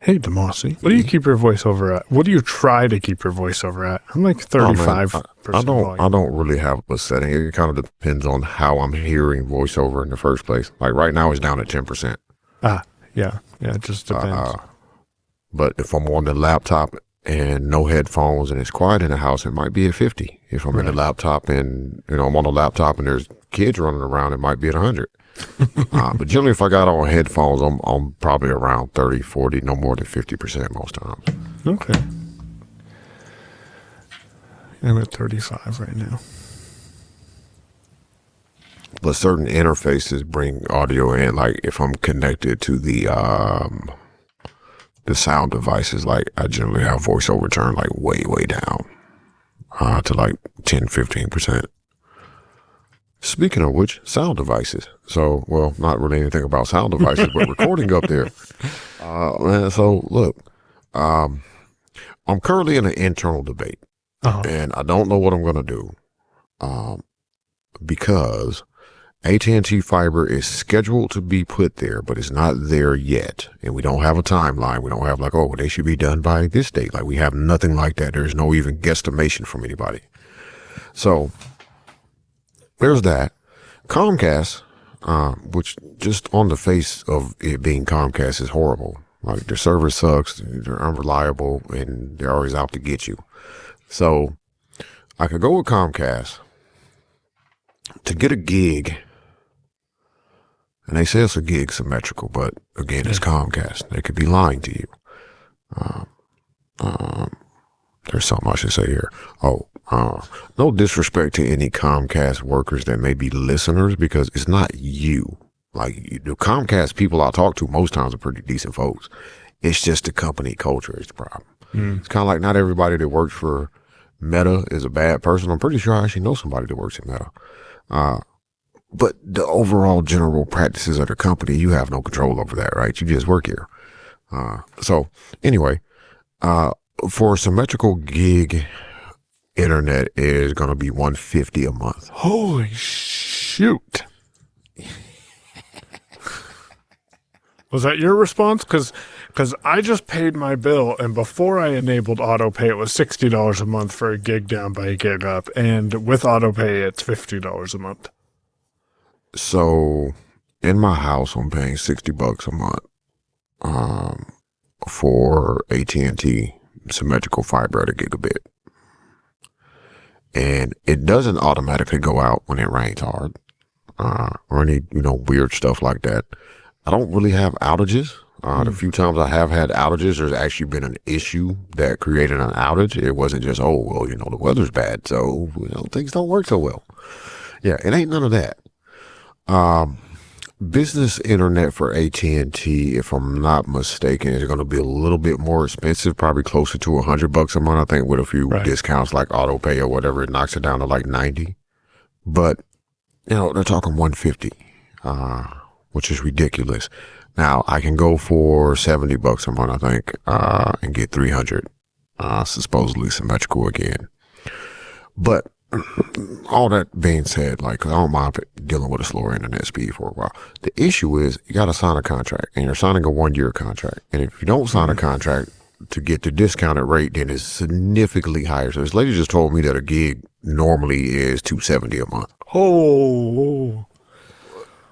Hey, Damashe, what do you keep your voiceover at? What do you try to keep your voiceover at? I'm like 35%. I don't really have a setting. It kind of depends on how I'm hearing voiceover in the first place. Like right now, it's down at 10%. Yeah, it just depends. But if I'm on the laptop and no headphones and it's quiet in the house, it might be at 50. If I'm in the laptop and I'm on the laptop and there's kids running around, it might be at 100. But generally, if I got on headphones, I'm probably around 30, 40, no more than 50% most times. Okay. I'm at 35 right now. But certain interfaces bring audio in, like if I'm connected to the sound devices, like I generally have voiceover turn like way down to like 10, 15%. Speaking of which, sound devices. So, well, not really anything about sound devices, but recording up there. So look, I'm currently in an internal debate, and I don't know what I'm going to do, because AT&T fiber is scheduled to be put there, but it's not there yet. And we don't have a timeline. We don't have like, they should be done by this date. Like we have nothing like that. There's no even guesstimation from anybody. So there's that. Comcast, which just on the face of it being Comcast is horrible. Like their service sucks, they're unreliable, and they're always out to get you. So I could go with Comcast to get a gig. And they say it's a gig symmetrical, but again, it's Comcast. They could be lying to you. There's something I should say here. No disrespect to any Comcast workers that may be listeners, because it's not you. Like the Comcast people I talk to most times are pretty decent folks. It's just the company culture is the problem. It's kind of like not everybody that works for Meta is a bad person. I'm pretty sure I actually know somebody that works at Meta. But the overall general practices of the company, you have no control over that, right? You just work here. So anyway, for a symmetrical gig, internet is going to be $150 a month. Holy shoot. Was that your response? Because I just paid my bill, and before I enabled auto pay, it was $60 a month for a gig down by a gig up, and with auto pay, it's $50 a month. So in my house, I'm paying $60 a month for AT&T symmetrical fiber at a gigabit. And it doesn't automatically go out when it rains hard, or any, weird stuff like that. I don't really have outages. The few times I have had outages, there's actually been an issue that created an outage. It wasn't just, the weather's bad, so, things don't work so well. Yeah, it ain't none of that. Business internet for AT&T, if I'm not mistaken, is going to be a little bit more expensive, probably closer to $100 a month. I think with a few discounts like auto pay or whatever, it knocks it down to like 90. But they're talking 150, which is ridiculous. Now I can go for $70 a month, I think, and get 300, supposedly symmetrical again. But all that being said, like, I don't mind dealing with a slower internet speed for a while. The issue is you got to sign a contract, and you're signing a 1-year contract. And if you don't sign a contract to get the discounted rate, then it's significantly higher. So this lady just told me that a gig normally is $270 a month. Oh,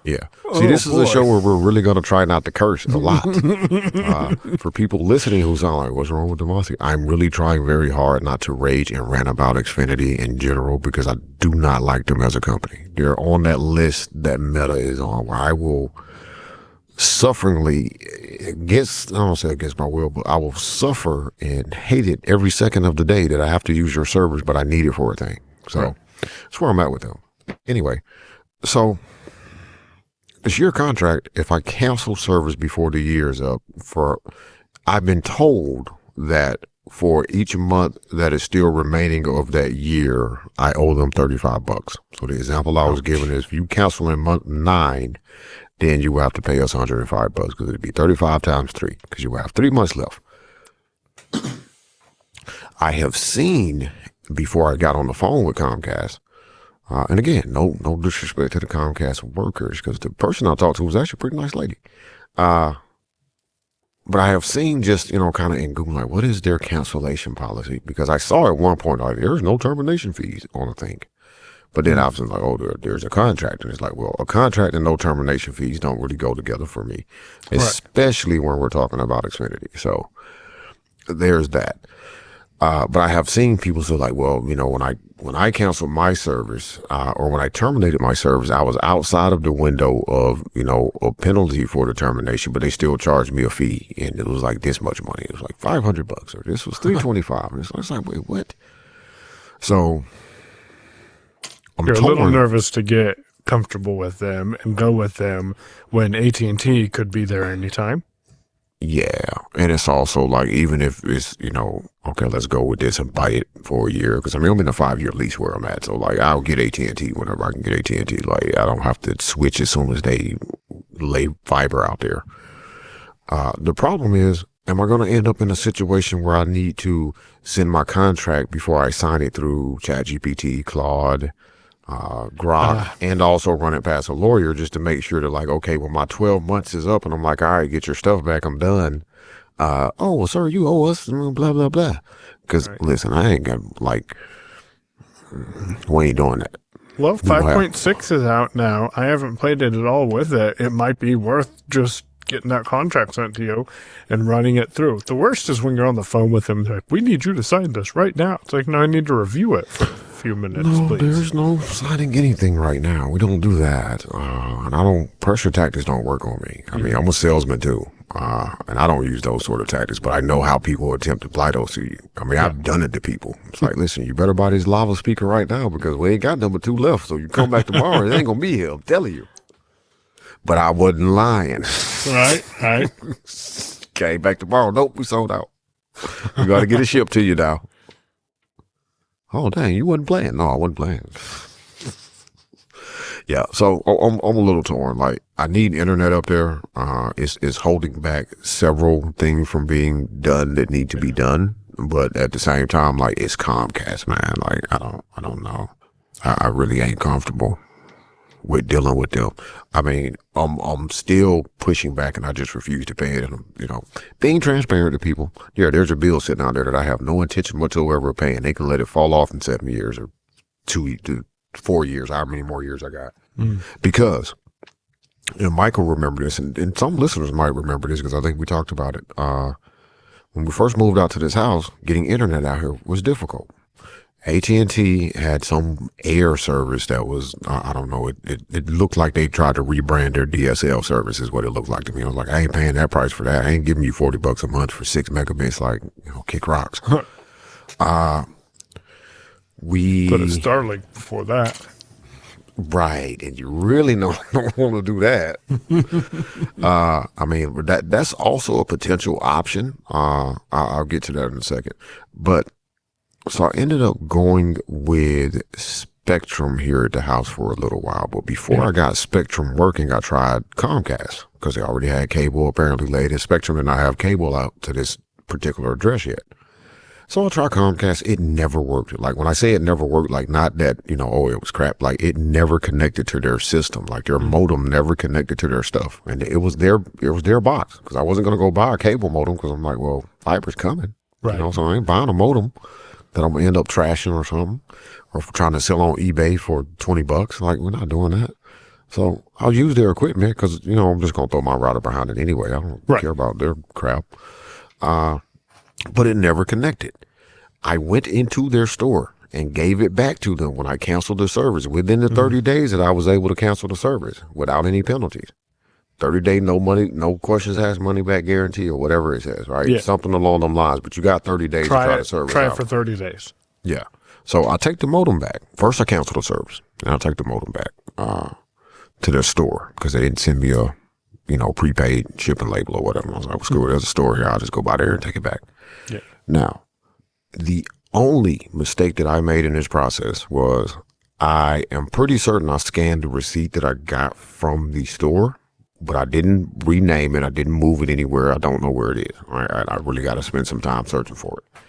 yeah. See, this is a show where we're really going to try not to curse a lot. For people listening who sound like, what's wrong with Damashe? I'm really trying very hard not to rage and rant about Xfinity in general, because I do not like them as a company. They're on that list that Meta is on, where I will sufferingly, I don't say against my will, but I will suffer and hate it every second of the day that I have to use your servers, but I need it for a thing. So that's where I'm at with them. Anyway, so it's your contract. If I cancel service before the year is up, I've been told that for each month that is still remaining of that year, I owe them $35. So the example I was given is, if you cancel in month 9, then you will have to pay us $105, because it'd be 35 times 3, because you will have 3 months left. I have seen, before I got on the phone with Comcast, and again, no disrespect to the Comcast workers, because the person I talked to was actually a pretty nice lady. but I have seen just, kind of in Google, like, what is their cancellation policy? Because I saw at one point, like, there's no termination fees on the thing. But then I was like, oh, there's a contract. And it's like, well, a contract and no termination fees don't really go together for me, especially when we're talking about Xfinity. So there's that. But I have seen people say like, well, when I canceled my service, or when I terminated my service, I was outside of the window of, a penalty for the termination, but they still charged me a fee. And it was like this much money. It was like $500 or this was $325. And it's like, wait, what? So you're a little nervous to get comfortable with them and go with them when AT&T could be there anytime. Yeah. And it's also like, even if it's, okay, let's go with this and buy it for a year. Because I'm in a 5-year lease where I'm at. So like, I'll get AT&T whenever I can get AT&T. Like, I don't have to switch as soon as they lay fiber out there. The problem is, am I going to end up in a situation where I need to send my contract before I sign it through ChatGPT, Claude, Grok, and also run it past a lawyer just to make sure that like, okay, well, my 12 months is up and I'm like, all right, get your stuff back. I'm done. Oh, well, sir, you owe us blah, blah, blah. Cause listen, I ain't got we ain't doing that. Well, 5.6 is out now. I haven't played it at all with it. It might be worth just getting that contract sent to you and running it through. The worst is when you're on the phone with them. They're like, we need you to sign this right now. It's like, no, I need to review it for a few minutes, please. There's no signing anything right now. We don't do that. And pressure tactics don't work on me. I mean, I'm a salesman too. And I don't use those sort of tactics, but I know how people attempt to apply those to you. I mean, I've done it to people. It's like, listen, you better buy this lava speaker right now because we ain't got number 2 left. So you come back tomorrow, it ain't going to be here. I'm telling you. But I wasn't lying. Right. Came back tomorrow. Nope, we sold out. We got to get it shipped to you now. Oh, dang, you wasn't playing. No, I wasn't playing. Yeah, so I'm a little torn. Like, I need internet up there. It's holding back several things from being done that need to be done. But at the same time, like, it's Comcast, man. Like, I don't know. I really ain't comfortable with dealing with them. I mean, I'm still pushing back and I just refuse to pay it. And, being transparent to people. Yeah, there's a bill sitting out there that I have no intention whatsoever of paying. They can let it fall off in 7 years or 2 to 4 years, however many more years I got. Because, Michael remember this, and some listeners might remember this because I think we talked about it. When we first moved out to this house, getting internet out here was difficult. AT&T had some air service that was, I don't know, it looked like they tried to rebrand their DSL service is what it looked like to me. I was like, I ain't paying that price for that. I ain't giving you $40 a month for 6 megabits, like, kick rocks. We put a Starlink before that. Right, and you really don't want to do that. I mean, that's also a potential option. I'll get to that in a second. But so I ended up going with Spectrum here at the house for a little while. But before I got Spectrum working, I tried Comcast because they already had cable apparently laid, and Spectrum did not have cable out to this particular address yet. So I tried Comcast. It never worked. Like, when I say it never worked, like, not that, it was crap. Like, it never connected to their system. Like, their modem never connected to their stuff. And it was their box. Because I wasn't going to go buy a cable modem because I'm like, well, fiber's coming. Right. So I ain't buying a modem that I'm going to end up trashing or something. Or trying to sell on eBay for $20. Like, we're not doing that. So I'll use their equipment because, I'm just going to throw my router behind it anyway. I don't care about their crap. But it never connected. I went into their store and gave it back to them when I canceled the service within the 30 days that I was able to cancel the service without any penalties. 30 day, no money, no questions asked, money back guarantee or whatever it says, right? Yeah. Something along them lines, but you got 30 days to try the service Try out. it for 30 days. Yeah. So I take the modem back. First I cancel the service and I'll take the modem back to their store because they didn't send me a, prepaid shipping label or whatever. I was like, well, screw it, there's a store here. I'll just go by there and take it back. Yeah. Now, the only mistake that I made in this process was I am pretty certain I scanned the receipt that I got from the store, but I didn't rename it. I didn't move it anywhere. I don't know where it is. I really got to spend some time searching for it.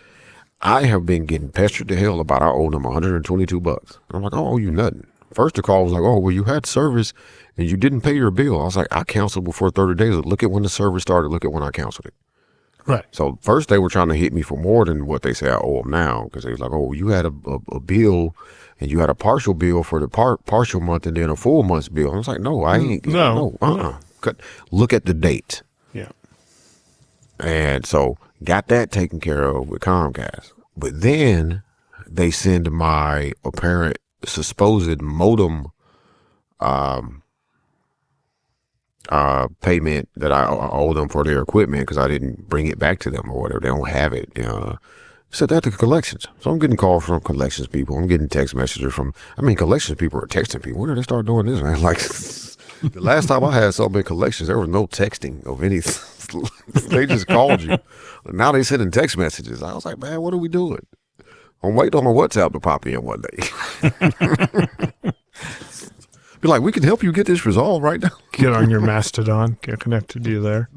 I have been getting pestered to hell about I owe them $122. I'm like, I owe you nothing. First the call was like, oh, well, you had service and you didn't pay your bill. I was like, I canceled before 30 days. Look at when the service started. Look at when I canceled it. Right. So first they were trying to hit me for more than what they say I owe them now, because they was like, oh, you had a bill and you had a partial bill for the partial month and then a full month's bill. I was like, no, I ain't. No. Look at the date. Yeah. And so got that taken care of with Comcast. But then they send my apparent supposed modem payment that I owe them for their equipment because I didn't bring it back to them or whatever. They don't have it. Sent that to collections. So I'm getting calls from collections people. I'm getting text messages from, collections people are texting people. When did they start doing this, man? Like, the last time I had something in collections, there was no texting of anything. They just called you. Now they sending text messages. I was like, man, what are we doing? I'm waiting on my WhatsApp to pop in one day. Be like, we can help you get this resolved right now. Get on your Mastodon. Get connected to you there.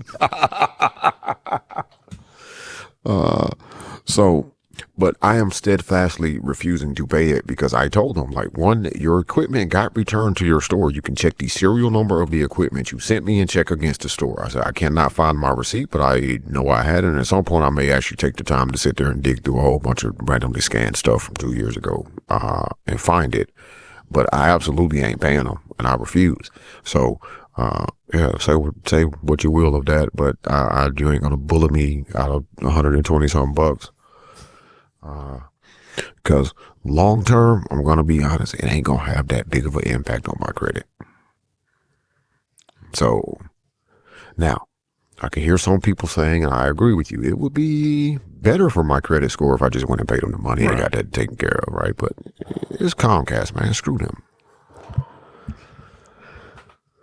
But I am steadfastly refusing to pay it because I told them, like, one, your equipment got returned to your store. You can check the serial number of the equipment you sent me and check against the store. I said, I cannot find my receipt, but I know I had it. And at some point, I may actually take the time to sit there and dig through a whole bunch of randomly scanned stuff from 2 years ago and find it. But I absolutely ain't paying them, and I refuse. So, say what you will of that, but you ain't gonna bully me out of 120 something bucks. Because long term, I'm gonna be honest, it ain't gonna have that big of an impact on my credit. So now, I can hear some people saying, and I agree with you, it would be better for my credit score if I just went and paid them the money and got that taken care of, right? But it's Comcast, man. Screw them.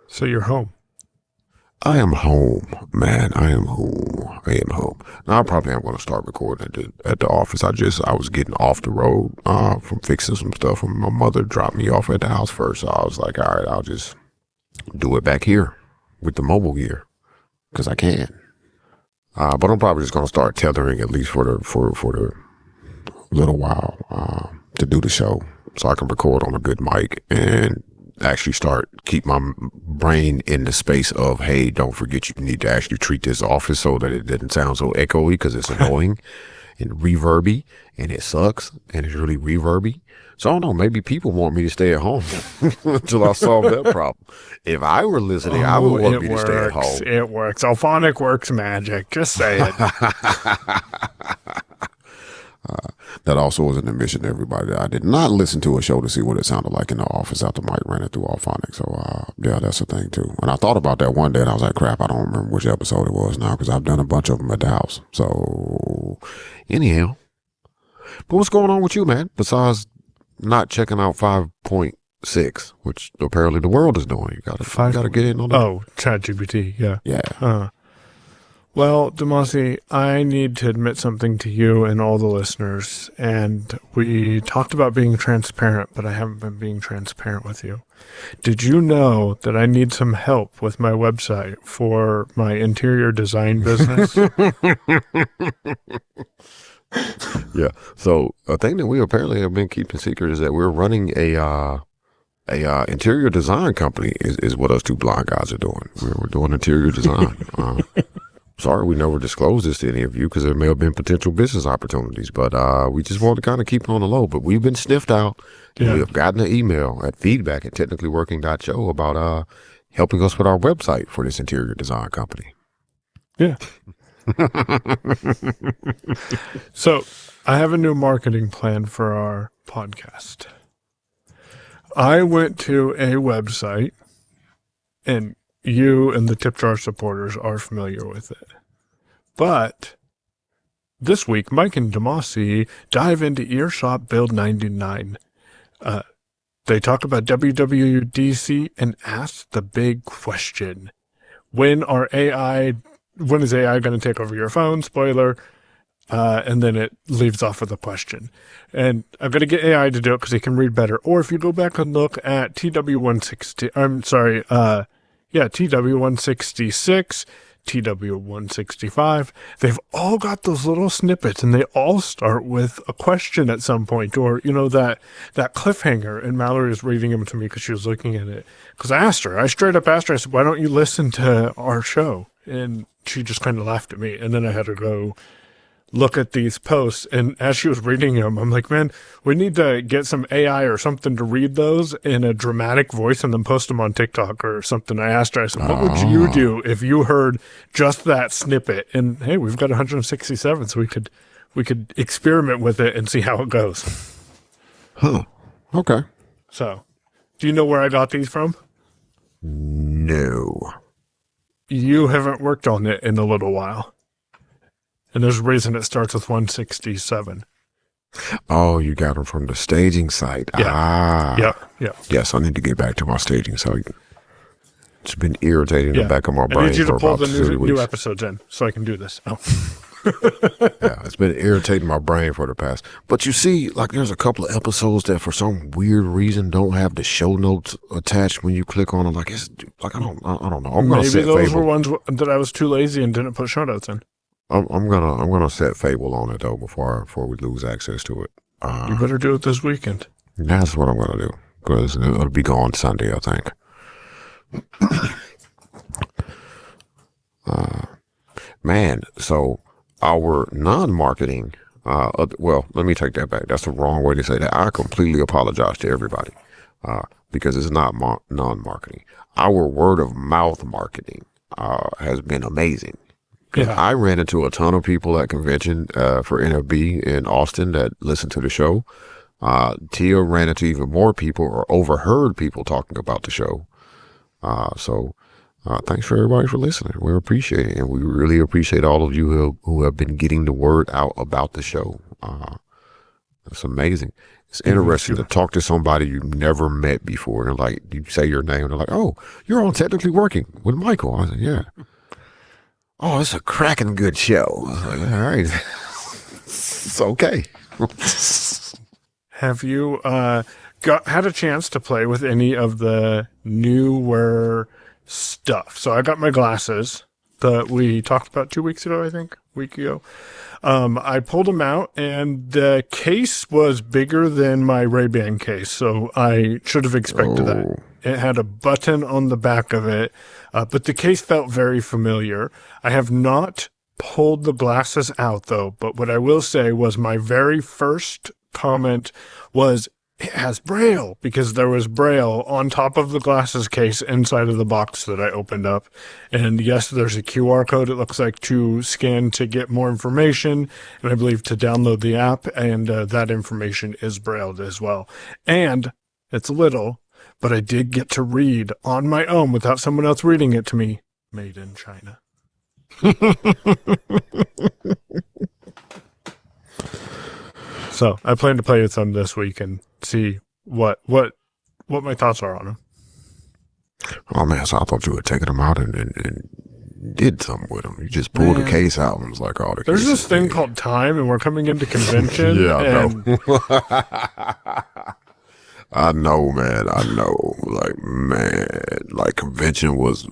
So you're home. I am home, man. I am home. Now I probably am going to start recording at the office. I was getting off the road from fixing some stuff. And my mother dropped me off at the house first. So I was like, all right, I'll just do it back here with the mobile gear because I can. But I'm probably just going to start tethering at least for the little while to do the show so I can record on a good mic and actually keep my brain in the space of, hey, don't forget you need to actually treat this office so that it doesn't sound so echoey because it's annoying and reverby and it sucks and it's really reverby. So I don't know, maybe people want me to stay at home until I solve that problem. If I were listening, I would want me to stay at home. It works. Alphonic works magic. Just say it. That also was an admission to everybody. I did not listen to a show to see what it sounded like in the office after Mike ran it through Alphonic. So, yeah, that's a thing too. And I thought about that one day and I was like, crap, I don't remember which episode it was now because I've done a bunch of them at the house. So, anyhow. But what's going on with you, man? Besides not checking out 5.6, which apparently the world is doing. You gotta get in on that. Oh, ChatGPT, yeah. Yeah. Well, Damashe, I need to admit something to you and all the listeners. And we talked about being transparent, but I haven't been being transparent with you. Did you know that I need some help with my website for my interior design business? Yeah. So a thing that we apparently have been keeping secret is that we're running a interior design company is what us two blind guys are doing. We're doing interior design. Sorry, we never disclosed this to any of you because there may have been potential business opportunities, but we just want to kind of keep it on the low. But we've been sniffed out. Yeah. We have gotten an email at feedback@technicallyworking.show about helping us with our website for this interior design company. Yeah. So I have a new marketing plan for our podcast. I went to a website, and you and the Tip Jar supporters are familiar with it. But this week, Mike and Damashe dive into Earshot Build 99. They talk about WWDC and ask the big question. When is AI going to take over your phone? Spoiler. And then it leaves off with a question. And I'm going to get AI to do it because he can read better. Or if you go back and look at TW166, TW165, they've all got those little snippets and they all start with a question at some point, or, that cliffhanger. And Mallory was reading them to me because she was looking at it. Because I straight up asked her, I said, why don't you listen to our show? And she just kind of laughed at me. And then I had to go look at these posts. And as she was reading them, I'm like, man, we need to get some AI or something to read those in a dramatic voice and then post them on TikTok or something. I asked her, I said, what would you do if you heard just that snippet? And hey, we've got 167, so we could experiment with it and see how it goes. Huh. Okay. So, do you know where I got these from? No. You haven't worked on it in a little while. And there's a reason it starts with 167. Oh, you got them from the staging site. Yeah. Yeah. Yes, I need to get back to my staging site. It's been irritating the back of my brain. I need you to for pull about the 3 weeks. new episodes in so I can do this. Oh. Yeah, it's been irritating my brain for the past. But you see, like, there's a couple of episodes that for some weird reason don't have the show notes attached when you click on them. Like, it's like I don't know. I'm gonna Maybe set those Fable. were ones that I was too lazy and didn't put show notes in. I'm gonna set Fable on it though before we lose access to it. You better do it this weekend. That's what I'm gonna do because it'll be gone Sunday, I think. Man, so our non-marketing, well, let me take that back. That's the wrong way to say that. I completely apologize to everybody because it's not non-marketing. Our word of mouth marketing has been amazing. Yeah. I ran into a ton of people at convention for NFB in Austin that listened to the show. Tia ran into even more people or overheard people talking about the show. So thanks for everybody for listening. We appreciate it. And we really appreciate all of you who have been getting the word out about the show. It's amazing. It's interesting to talk to somebody you've never met before. And like, you say your name and they're like, oh, you're on Technically Working with Michael. I said, yeah. Oh, it's a cracking good show. I was like, all right. It's okay. Have you had a chance to play with any of the newer stuff? So I got my glasses that we talked about 2 weeks ago, I think, week ago. I pulled them out, and the case was bigger than my Ray-Ban case, so I should have expected that. It had a button on the back of it, but the case felt very familiar. I have not pulled the glasses out, though, but what I will say was my very first comment was, it has Braille, because there was Braille on top of the glasses case inside of the box that I opened up. And yes, there's a QR code, it looks like, to scan to get more information, and I believe to download the app, and that information is Brailled as well. And it's little, but I did get to read on my own without someone else reading it to me, Made in China. So I plan to play with them this week and see what my thoughts are on them. Oh man, so I thought you had taken them out and did something with them. You just pulled the case out and was like, oh, there's this thing called time, and we're coming into convention. Yeah, I know. I know, man. I know. Like convention was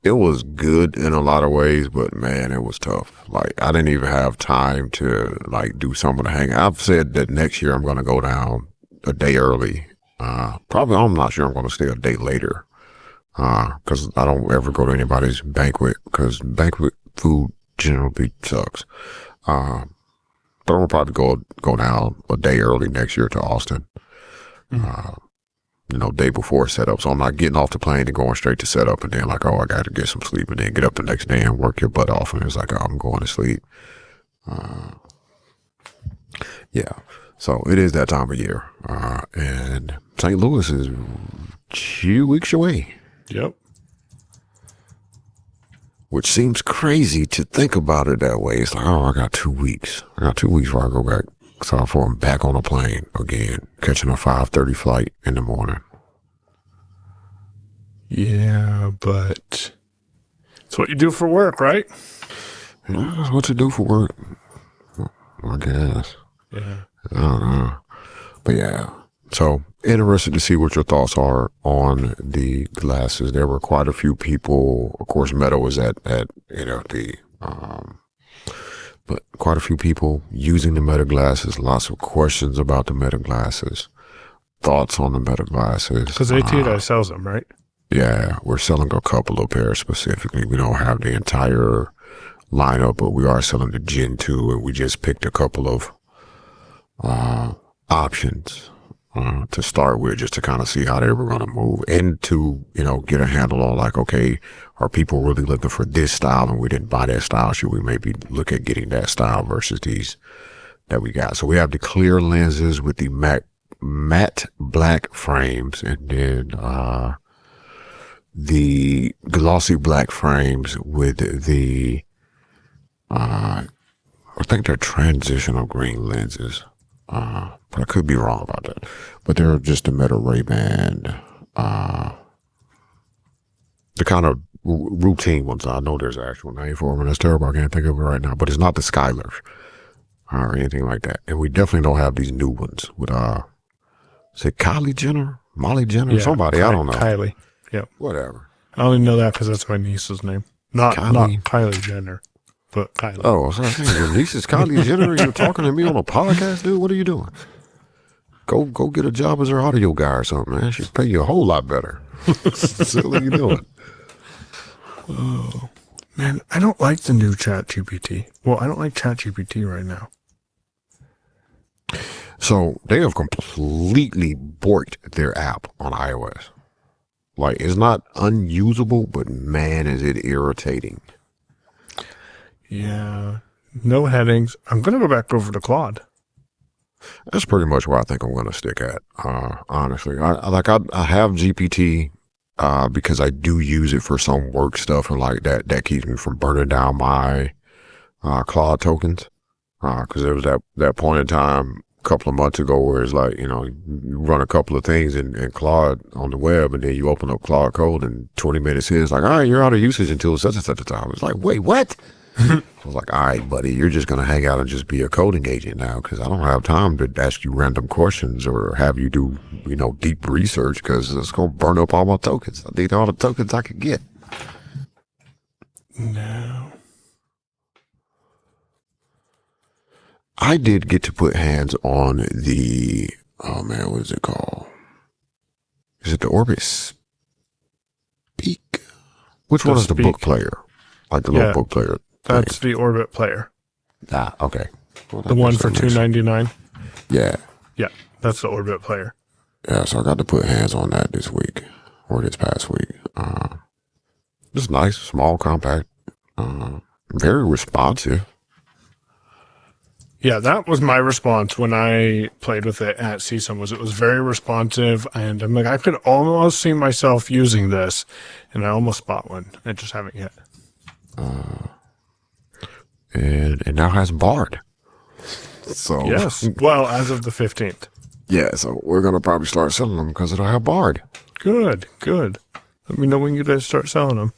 it was good in a lot of ways, but man, it was tough. Like I didn't even have time to like do some of the hang. I've said that next year I'm going to go down a day early. Probably I'm not sure I'm going to stay a day later because I don't ever go to anybody's banquet because banquet food generally sucks. But I'm gonna probably go down a day early next year to Austin. Day before setup. So I'm not getting off the plane and going straight to setup and then like, oh, I got to get some sleep and then get up the next day and work your butt off. And it's like, oh, I'm going to sleep. Yeah. So it is that time of year. And St. Louis is 2 weeks away. Yep. Which seems crazy to think about it that way. It's like, oh, I got 2 weeks. I got 2 weeks before I go back. So I'm back on a plane again, catching a 5:30 flight in the morning. Yeah, but it's what you do for work, right? Yeah, that's what you do for work, I guess. Yeah. I don't know. But yeah, so interested to see what your thoughts are on the glasses. There were quite a few people. Of course, Meta was at NFB. But quite a few people using the Meta glasses, lots of questions about the Meta glasses, thoughts on the Meta glasses. Because AT&T sells them, right? Yeah, we're selling a couple of pairs specifically. We don't have the entire lineup, but we are selling the Gen 2, and we just picked a couple of options to start with, just to kind of see how they were going to move, and to, get a handle on, like, okay, are people really looking for this style and we didn't buy that style? Should we maybe look at getting that style versus these that we got? So we have the clear lenses with the matte black frames, and then the glossy black frames with the I think they're transitional green lenses, but I could be wrong about that. But they're just the Meta Ray-Ban, the kind of routine ones. I know there's an actual name for them, and that's terrible. I can't think of it right now. But it's not the Skylers or anything like that. And we definitely don't have these new ones with is it Kylie Jenner, Molly Jenner, somebody? I don't know. Kylie. Yep. Whatever. I only know that because that's my niece's name. Not Kylie Jenner, but Kylie. Oh, so your niece is Kylie Jenner, and you're talking to me on a podcast, dude? What are you doing? Go get a job as her audio guy or something, man. She'd pay you a whole lot better. So what are you doing? Oh, man, I don't like the new ChatGPT. Well, I don't like ChatGPT right now. So they have completely borked their app on iOS. Like, it's not unusable, but man, is it irritating. Yeah. No headings. I'm going to go back over to Claude. That's pretty much where I think I'm going to stick at, honestly. I have GPT because I do use it for some work stuff and like that. That keeps me from burning down my Claude tokens. Because there was that point in time a couple of months ago where it's like, you run a couple of things in Claude on the web, and then you open up Claude Code, and 20 minutes in, it's like, all right, you're out of usage until such and such a time. It's like, wait, what? I was like, all right, buddy, you're just going to hang out and just be a coding agent now, because I don't have time to ask you random questions or have you do, deep research, because it's going to burn up all my tokens. I need all the tokens I can get. No. I did get to put hands on the, oh man, what is it called? Is it the Orbit Speak? Which one is the book player? Like the little book player. That's the Orbit player. Ah, okay. Well, the one for $2.99. Yeah. Yeah, that's the Orbit player. Yeah, so I got to put hands on that this week, or this past week. Just nice, small, compact, very responsive. Yeah, that was my response when I played with it at CSUN. It was very responsive, and I'm like, I could almost see myself using this, and I almost bought one. I just haven't yet. And it now has Bard. So yes, well, as of the 15th. Yeah, so we're gonna probably start selling them because it'll have Bard. Good. Let me know when you guys start selling them.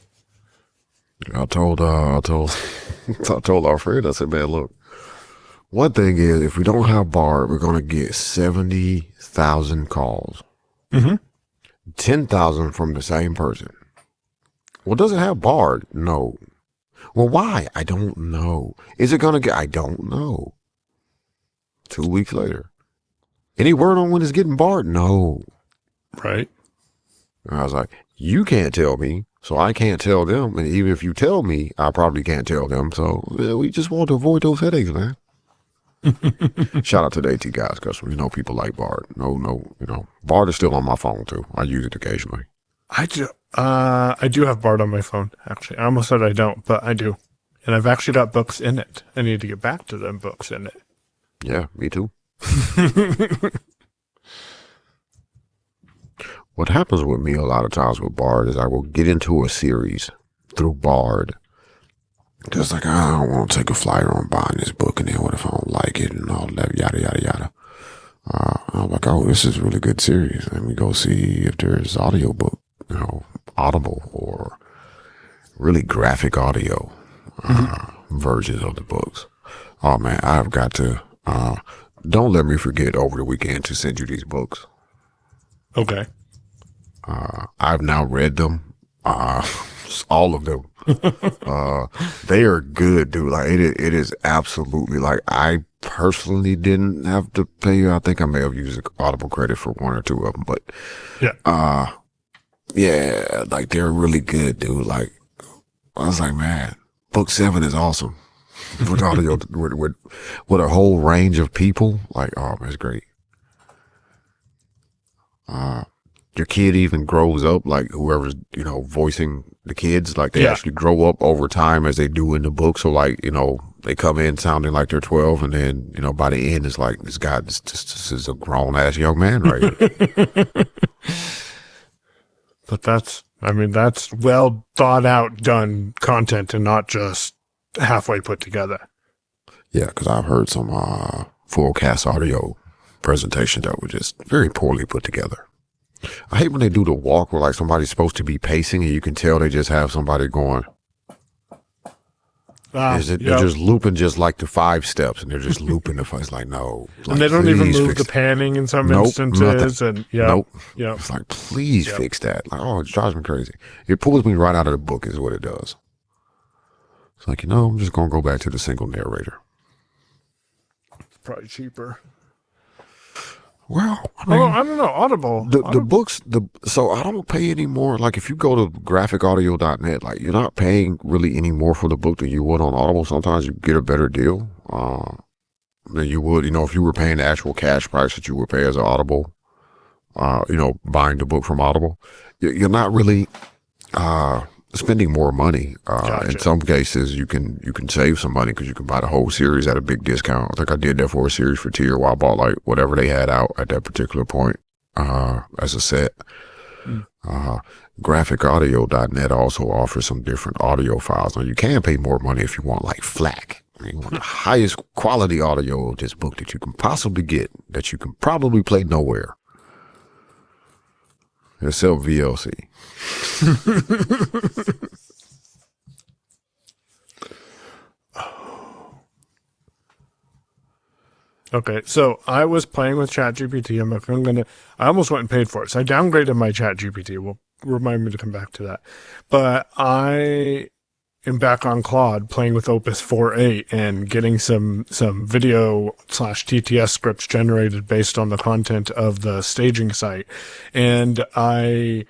I told our friend, I said, man, look. One thing is, if we don't have Bard, we're going to get 70,000 calls. 10,000 from the same person. Well, does it have Bard? No. Well, why? I don't know. Is it going to get? I don't know. 2 weeks later. Any word on when it's getting Bard? No. Right. And I was like, you can't tell me, so I can't tell them. And even if you tell me, I probably can't tell them. So we just want to avoid those headaches, man. Shout out to the AT guys, because we know people like Bard. Bard is still on my phone too. I use it occasionally. I do have Bard on my phone, actually. I almost said I don't, but I do. And I've actually got books in it. I need to get back to them books in it. Yeah, me too. What happens with me a lot of times with Bard is I will get into a series through Bard. Just like, I don't want to take a flyer on buying this book, and then what if I don't like it and all that, yada, yada, yada. I'm like, oh, this is a really good series. Let me go see if there's audiobook, Audible or really graphic audio versions of the books. Oh, man, I've got to, don't let me forget over the weekend to send you these books. Okay. I've now read them, all of them. They are good, dude. Like it is absolutely, like, I personally didn't have to pay. I think I may have used Audible credit for one or two of them, but yeah, Yeah, like they're really good, dude. Like I was like, man, book 7 is awesome. With audio, with a whole range of people, like, oh man, it's great. Your kid even grows up, like whoever's, voicing the kids, like they actually grow up over time as they do in the book. So like, they come in sounding like they're 12 and then, by the end it's like, this guy, this is a grown ass young man right here. But that's well thought out, done content and not just halfway put together. Yeah, because I've heard some full cast audio presentations that were just very poorly put together. I hate when they do the walk where like somebody's supposed to be pacing and you can tell they just have somebody going. They're just looping just like the 5 steps and they're just looping the 5. It's like, no. Like, and they don't even move the panning in some instances. Nothing. And It's like, please fix that. Like, oh, it drives me crazy. It pulls me right out of the book is what it does. It's like, I'm just going to go back to the single narrator. It's probably cheaper. Well, I don't know. Audible. The books, so I don't pay any more. Like if you go to graphicaudio.net, like you're not paying really any more for the book than you would on Audible. Sometimes you get a better deal than you would, if you were paying the actual cash price that you would pay as an Audible, buying the book from Audible. You're not really spending more money. Gotcha. In some cases, you can save some money because you can buy the whole series at a big discount. I think I did that for a series for tier where I bought like whatever they had out at that particular point as a set. Graphicaudio.net also offers some different audio files. Now you can pay more money if you want like FLAC. You want the highest quality audio of this book that you can possibly get that you can probably play nowhere. Except VLC. Okay, so I was playing with ChatGPT. I almost went and paid for it. So I downgraded my ChatGPT. Will remind me to come back to that. But I am back on Claude playing with Opus 4.8 and getting some video / TTS scripts generated based on the content of the staging site. And I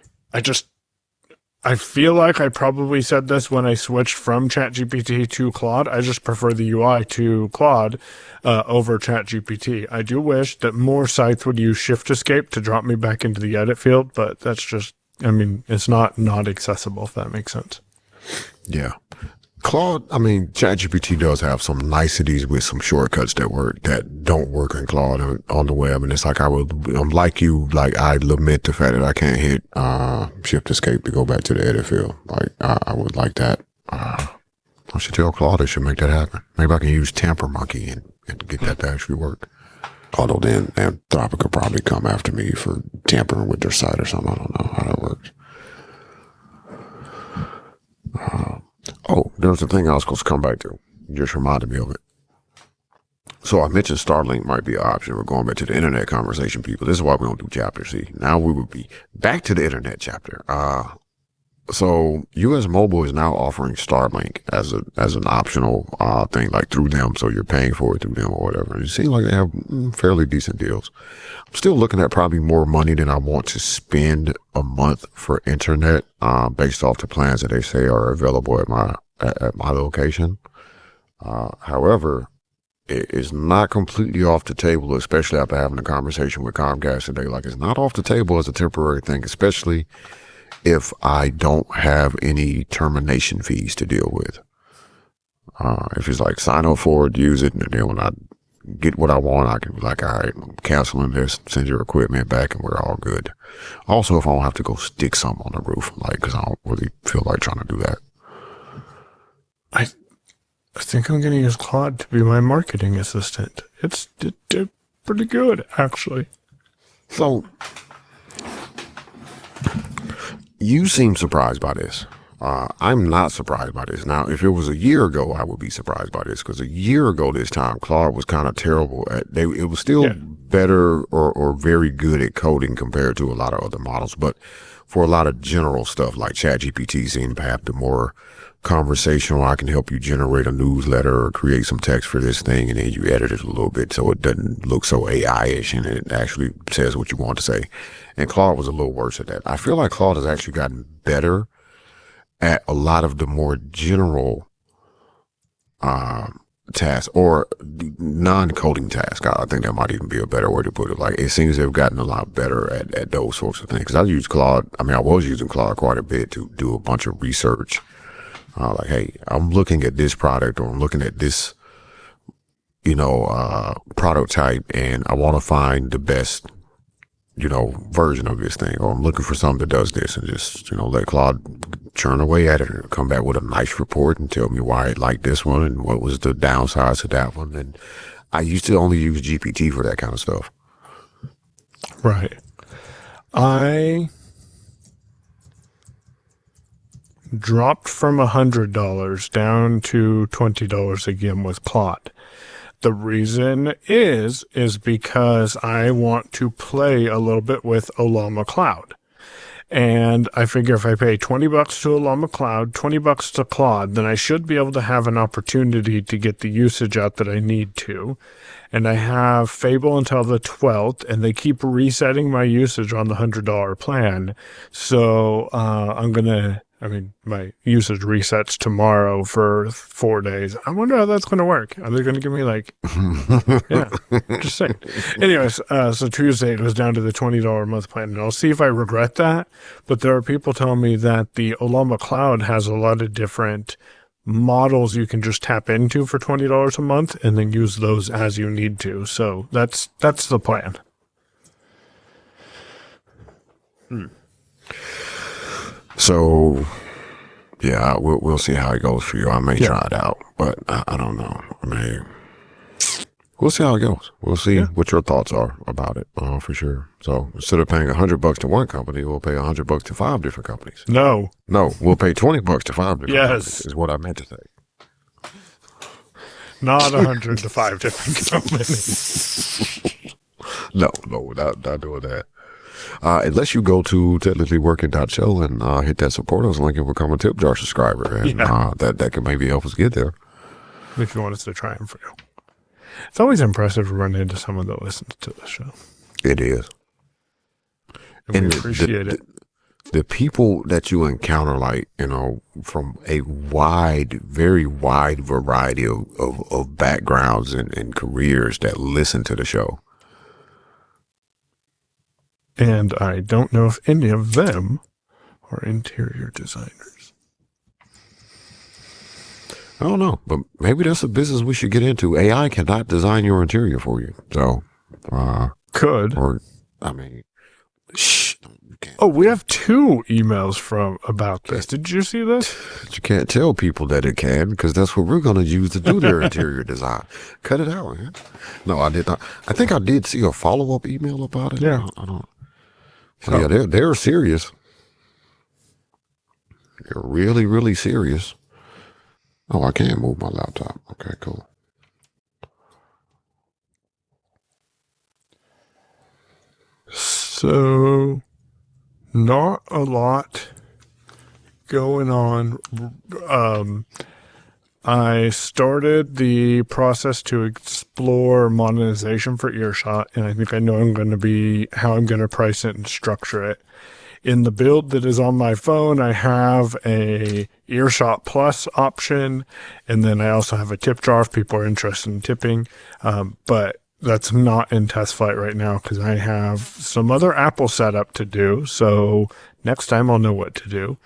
feel like I probably said this when I switched from ChatGPT to Claude. I just prefer the UI to Claude over ChatGPT. I do wish that more sites would use Shift Escape to drop me back into the edit field, but that's just, it's not accessible, if that makes sense. Yeah. Claude, ChatGPT does have some niceties with some shortcuts that don't work in Claude on the web. And it's like I'm like you, like I lament the fact that I can't hit Shift Escape to go back to the edit field. Like I would like that. I should tell Claude I should make that happen. Maybe I can use Tamper Monkey and get that to actually work. Although then Anthropic will probably come after me for tampering with their site or something. I don't know how that works. There was a thing I was supposed to come back to. You just reminded me of it. So I mentioned Starlink might be an option. We're going back to the internet conversation, people. This is why we don't do chapter C. Now we would be back to the internet chapter. So US Mobile is now offering Starlink as an optional thing, like through them. So you're paying for it through them or whatever. And it seems like they have fairly decent deals. I'm still looking at probably more money than I want to spend a month for internet, based off the plans that they say are available at my location. However, it is not completely off the table, especially after having a conversation with Comcast today. Like, it's not off the table as a temporary thing, especially if I don't have any termination fees to deal with. If it's like sign up for it, use it, and then when I get what I want, I can be like, all right, I'm canceling this, send your equipment back, and we're all good. Also, if I don't have to go stick something on the roof, like, because I don't really feel like trying to do that. I think I'm going to use Claude to be my marketing assistant. It's pretty good, actually. So, you seem surprised by this. I'm not surprised by this. Now, if it was a year ago, I would be surprised by this, because a year ago this time, Claude was kind of terrible. It was still better or very good at coding compared to a lot of other models. But for a lot of general stuff like ChatGPT seem to have the more conversational, I can help you generate a newsletter or create some text for this thing, and then you edit it a little bit so it doesn't look so AI-ish and it actually says what you want to say. And Claude was a little worse at that. I feel like Claude has actually gotten better at a lot of the more general tasks or non-coding tasks. I think that might even be a better way to put it. Like, it seems they've gotten a lot better at those sorts of things. 'Cause I use Claude. I mean, I was using Claude quite a bit to do a bunch of research. Like, hey, I'm looking at this product, or I'm looking at this, prototype, and I want to find the best, version of this thing, or I'm looking for something that does this, and just, let Claude churn away at it and come back with a nice report and tell me why it liked this one and what was the downsides of that one. And I used to only use GPT for that kind of stuff. Right. I dropped from $100 down to $20 again with Claude. The reason is because I want to play a little bit with Ollama Cloud. And I figure if I pay $20 to Ollama Cloud, $20 to Claude, then I should be able to have an opportunity to get the usage out that I need to. And I have Fable until the 12th, and they keep resetting my usage on the $100 plan. So my usage resets tomorrow for 4 days. I wonder how that's going to work. Are they going to give me just saying. Anyways, so Tuesday it was down to the $20 a month plan, and I'll see if I regret that. But there are people telling me that the Ollama Cloud has a lot of different models you can just tap into for $20 a month and then use those as you need to. So that's the plan. So, yeah, we'll see how it goes for you. I may try it out, but I don't know. I mean, we'll see how it goes. We'll see what your thoughts are about it, for sure. So instead of paying $100 to one company, we'll pay $100 to 5 different companies. No, we'll pay $20 to 5 different companies. Is what I meant to say. Not 100 to 5 different companies. No, not doing that. Unless you go to technicallyworking.show and hit that support us link and become a tip jar subscriber, and that can maybe help us get there. If you want us to try them for you. It's always impressive to run into someone that listens to the show. It is. And we appreciate it. The people that you encounter, from a very wide variety of backgrounds and careers that listen to the show. And I don't know if any of them are interior designers. I don't know, but maybe that's a business we should get into. AI cannot design your interior for you. So, could. Oh, we have 2 emails about this. Did you see this? You can't tell people that it can, because that's what we're going to use to do their interior design. Cut it out, man. No, I did not. I think I did see a follow-up email about it. Yeah. I don't. So, yeah, they're serious. They're really, really serious. Oh, I can't move my laptop. Okay, cool. So, not a lot going on. I started the process to explore monetization for Earshot, and I think I know how I'm going to price it and structure it. In the build that is on my phone, I have a Earshot Plus option, and then I also have a tip jar if people are interested in tipping. But that's not in test flight right now because I have some other Apple setup to do. So next time I'll know what to do.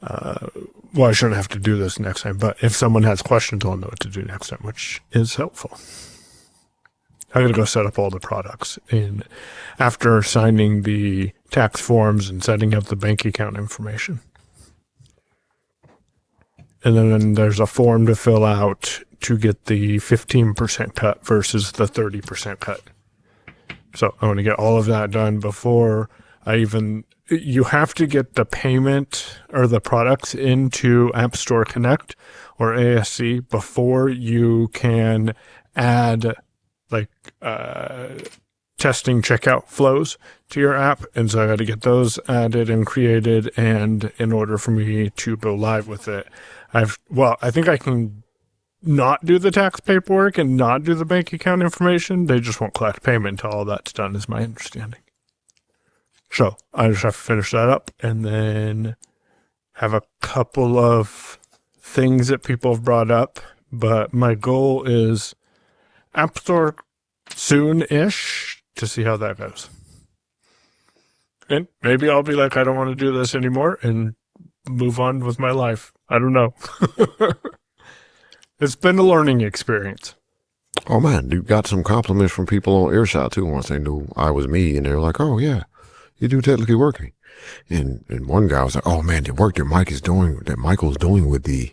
I shouldn't have to do this next time, but if someone has questions, I'll know what to do next time, which is helpful. I got to go set up all the products. And after signing the tax forms and setting up the bank account information. And then there's a form to fill out to get the 15% cut versus the 30% cut. So I want to get all of that done before you have to get the payment or the products into App Store Connect or ASC before you can add testing checkout flows to your app. And so I got to get those added and created. And in order for me to go live with it, I think I can not do the tax paperwork and not do the bank account information. They just won't collect payment until all that's done, is my understanding. So I just have to finish that up and then have a couple of things that people have brought up. But my goal is App Store soon-ish to see how that goes. And maybe I'll be like, I don't want to do this anymore and move on with my life. I don't know. It's been a learning experience. Oh, man, you got some compliments from people on Earshot, too, once they knew I was me. And they were like, oh, yeah, you do technically working. And one guy was like, oh, man, the work that Michael's doing with the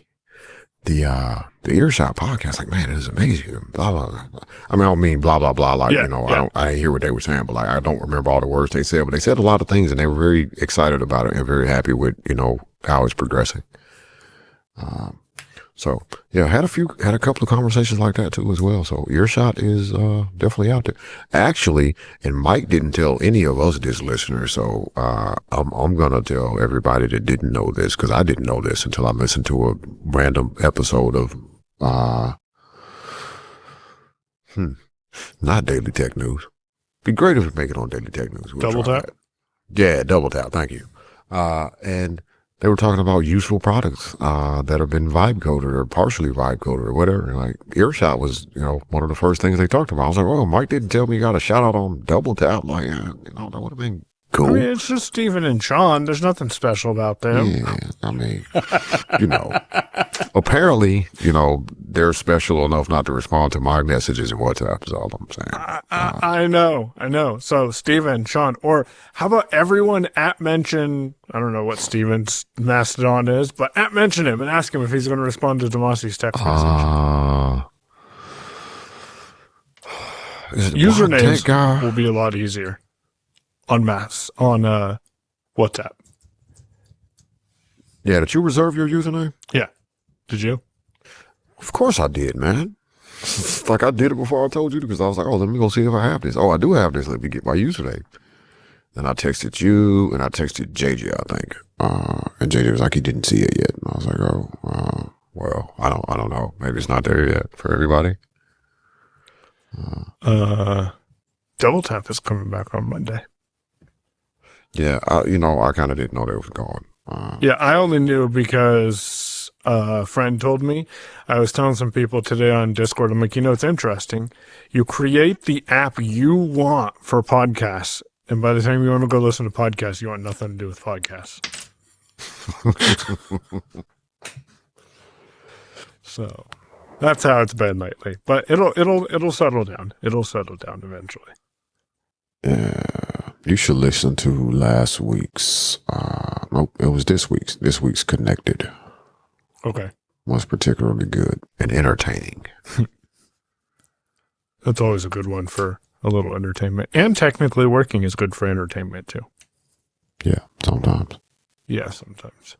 Earshot podcast, like, man, it is amazing. Blah, blah, blah. I mean, I don't mean blah, blah, blah. Like, I didn't hear what they were saying, but like, I don't remember all the words they said, but they said a lot of things and they were very excited about it and very happy with, how it's progressing. So yeah, I had a couple of conversations like that too as well. So Earshot is, definitely out there. Actually, and Mike didn't tell any of us this listeners. So, I'm going to tell everybody that didn't know this, cause I didn't know this until I listened to a random episode of, not Daily Tech News. Be great if we make it on Daily Tech News. Double Tap? Yeah, Double Tap. Thank you. And they were talking about useful products that have been vibe coded or partially vibe coded or whatever. And like Earshot was, one of the first things they talked about. I was like, oh, Mike didn't tell me you got a shout out on Double Tap. Like, that would have been cool. I mean, it's just Steven and Sean. There's nothing special about them. Yeah, I mean, apparently, they're special enough not to respond to my messages in WhatsApp is all I'm saying. I know. So Steven, Sean, or how about everyone at mention, I don't know what Steven's Mastodon is, but at mention him and ask him if he's going to respond to Damashe's text message. Usernames will be a lot easier on WhatsApp. Yeah, did you reserve your username? Yeah. Did you? Of course I did, man. Like I did it before I told you because I was like, oh, let me go see if I have this. Oh, I do have this. Let me get my username. Then I texted you and I texted JJ, I think. And JJ was like, he didn't see it yet. And I was like, oh, well, I don't know. Maybe it's not there yet for everybody. Double Tap is coming back on Monday. Yeah, I kind of didn't know they was gone. Yeah, I only knew because a friend told me. I was telling some people today on Discord, I'm like, it's interesting. You create the app you want for podcasts, and by the time you want to go listen to podcasts, you want nothing to do with podcasts. So that's how it's been lately. But it'll settle down. It'll settle down eventually. Yeah, you should listen to last week's. Nope, it was this week's. This week's Connected. Okay, was particularly good and entertaining. That's always a good one for a little entertainment, and technically working is good for entertainment too. Yeah, sometimes. Yeah, sometimes.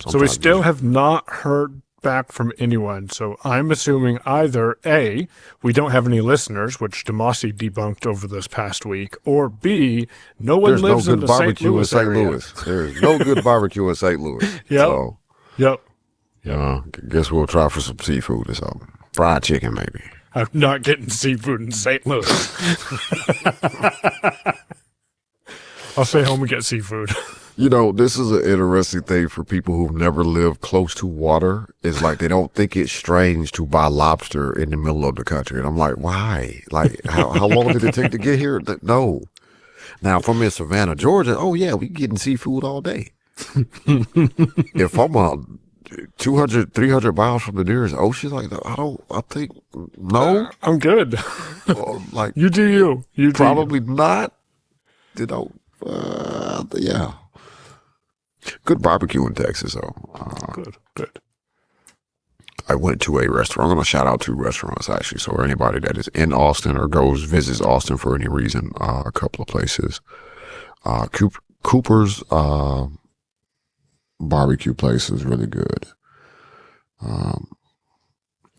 So we still have not heard back from anyone. So I'm assuming either A, we don't have any listeners, which Damashe debunked over this past week, or B, no one lives in the St. Louis area. There's no good barbecue in St. Louis. Yep. So, Yep. Guess we'll try for some seafood or something. Fried chicken, maybe. I'm not getting seafood in St. Louis. I'll stay home and get seafood. This is an interesting thing for people who've never lived close to water. It's like they don't think it's strange to buy lobster in the middle of the country. And I'm like, why? Like, how long did it take to get here? No. Now, if I'm in Savannah, Georgia, oh, yeah, we getting seafood all day. If I'm 200, 300 miles from the nearest ocean, like, no. I'm good. Like, you do you. You probably do you. not. Yeah. Good barbecue in Texas, though. Good. I went to a restaurant. I'm going to shout out two restaurants, actually. So anybody that is in Austin or visits Austin for any reason, a couple of places. Cooper's barbecue place is really good. And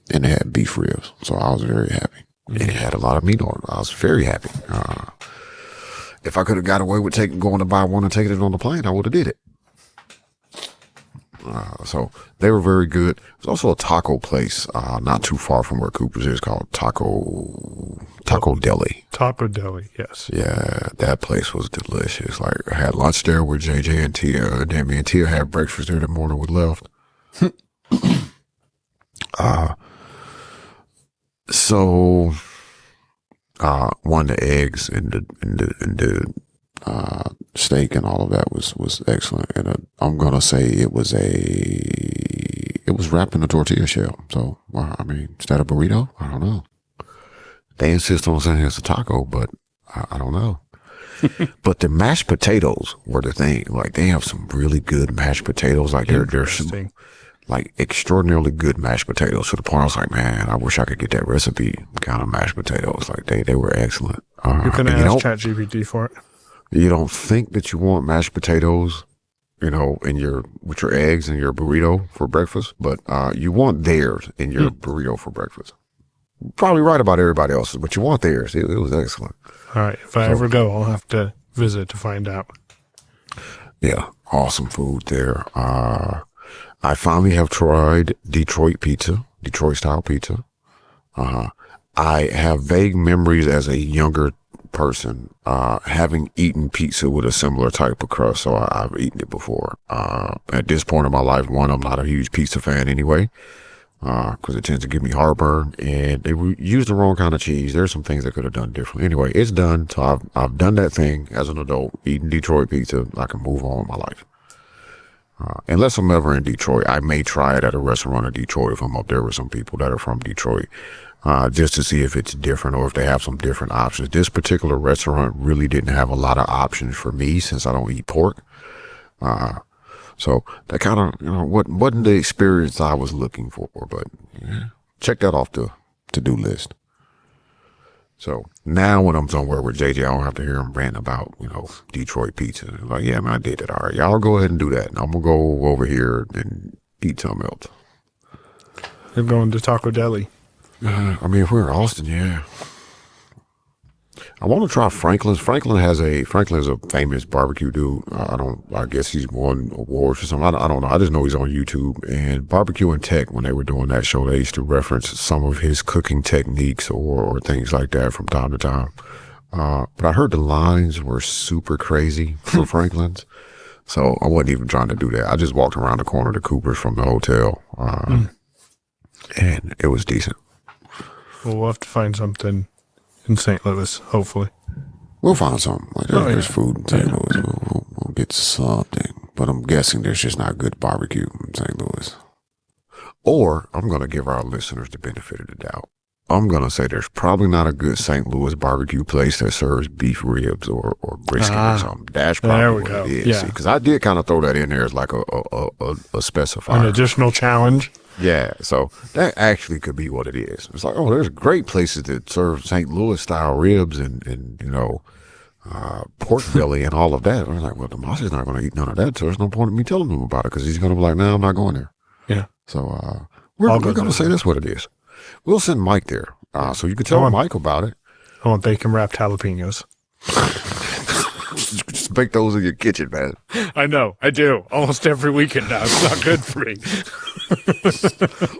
they had beef ribs, so I was very happy. and it had a lot of meat on it. I was very happy. If I could have got away with going to buy one and taking it on the plane, I would have did it. So they were very good. There's also a taco place not too far from where Cooper's is called Taco Deli. Taco Deli, yes. Yeah, that place was delicious. Like, I had lunch there with JJ and Tia, and then me and Tia had breakfast there the morning we left. So one of the eggs and the steak and all of that was excellent, and I'm gonna say it was wrapped in a tortilla shell. So I mean, is that a burrito? I don't know. They insist on saying it's a taco, but I don't know. But the mashed potatoes were the thing. Like, they have some really good mashed potatoes. Like, they're some, like, extraordinarily good mashed potatoes, to the point I was like, man, I wish I could get that recipe kind of mashed potatoes. Like, they were excellent. You can ask ChatGPT for it. You don't think that you want mashed potatoes, with your eggs and your burrito for breakfast, but you want theirs in your burrito for breakfast. Probably right about everybody else's, but you want theirs. It was excellent. All right. If I ever go, I'll have to visit to find out. Yeah. Awesome food there. I finally have tried Detroit style pizza. I have vague memories as a younger person, having eaten pizza with a similar type of crust. So I've eaten it before. At this point in my life, I'm not a huge pizza fan anyway. Because it tends to give me heartburn, and they used the wrong kind of cheese. There's some things they could have done differently. Anyway, it's done. So I've done that thing as an adult, eating Detroit pizza. I can move on with my life. Unless I'm ever in Detroit, I may try it at a restaurant in Detroit if I'm up there with some people that are from Detroit, just to see if it's different or if they have some different options. This particular restaurant really didn't have a lot of options for me since I don't eat pork. So that kind of, wasn't the experience I was looking for, but check that off the to-do list. So now when I'm somewhere with JJ, I don't have to hear him rant about, Detroit pizza. Like, yeah, man, I did it. All right, y'all go ahead and do that. And I'm going to go over here and eat something else. You're going to Taco Deli. If we're in Austin, yeah. I want to try Franklin's. Franklin is a famous barbecue dude. I guess he's won awards or something. I don't know. I just know he's on YouTube. And Barbecue and Tech, when they were doing that show, they used to reference some of his cooking techniques or things like that from time to time. But I heard the lines were super crazy for Franklin's. So I wasn't even trying to do that. I just walked around the corner to Cooper's from the hotel. And it was decent. Well, we'll have to find something in St. Louis, hopefully. We'll find something. There's food in St. Louis. We'll get something. But I'm guessing there's just not good barbecue in St. Louis. Or I'm going to give our listeners the benefit of the doubt. I'm going to say there's probably not a good St. Louis barbecue place that serves beef ribs or brisket or something. That's probably what it is. Because I did kind of throw that in there as like a specifier. An additional challenge. Yeah, so that actually could be what it is. It's like, there's great places that serve St. Louis style ribs and pork belly and all of that. I was like, well, Damashe's not going to eat none of that, so there's no point in me telling him about it because he's going to be like, no, I'm not going there. Yeah. So we're going to say that's what it is. We'll send Mike there, so you can tell Mike about it. I want bacon wrapped jalapenos. Just bake those in your kitchen, man. I know, I do. Almost every weekend now. It's not good for me.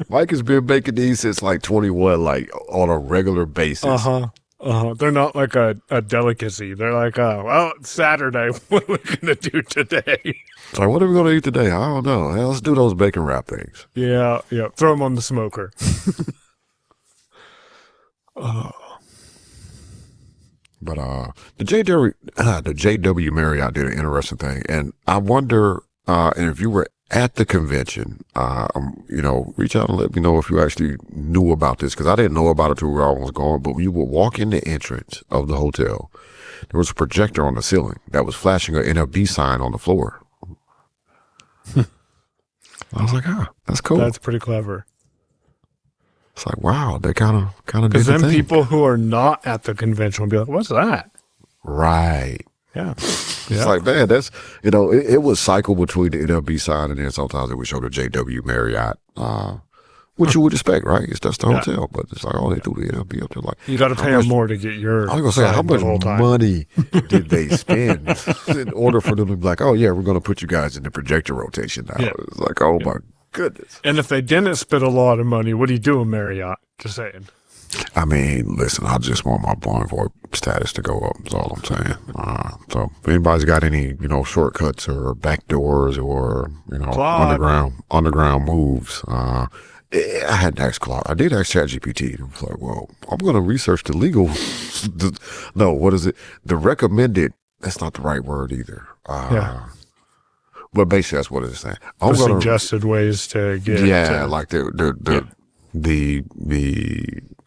Mike has been baking these since like 21, like on a regular basis. They're not like a delicacy. They're like, it's Saturday. What are we going to do today? It's like, what are we going to eat today? I don't know. Let's do those bacon wrap things. Yeah. Throw them on the smoker. But the JW Marriott did an interesting thing, and I wonder, and if you were at the convention, reach out and let me know if you actually knew about this, because I didn't know about it till where I was going. But when you would walk in the entrance of the hotel, there was a projector on the ceiling that was flashing an NFB sign on the floor. I was like, that's cool. That's pretty clever. It's like, wow, they kind of did the thing. Because then people who are not at the convention will be like, what's that? Right. Yeah. It's like, man, that's, it was cycle between the NFB sign and then sometimes it would show the JW Marriott Which you would expect, right? It's just the hotel, but it's like, oh, they do it. It'll be up there like you got to pay them more to get your. I was gonna say, how much money did they spend in order for them to be like, oh yeah, we're gonna put you guys in the projector rotation now? Yeah. It's like, oh my goodness. And if they didn't spend a lot of money, what do you do in Marriott? Just saying. I mean, listen, I just want my Bonvoy status to go up. That's all I'm saying. So if anybody's got any, shortcuts or back doors or, Claude. underground moves, I hadn't asked Claude. I did ask ChatGPT. I was like, well, I'm going to research the legal. No, what is it? The recommended. That's not the right word either. But basically, that's what it's saying. The suggested ways to get. Yeah, like the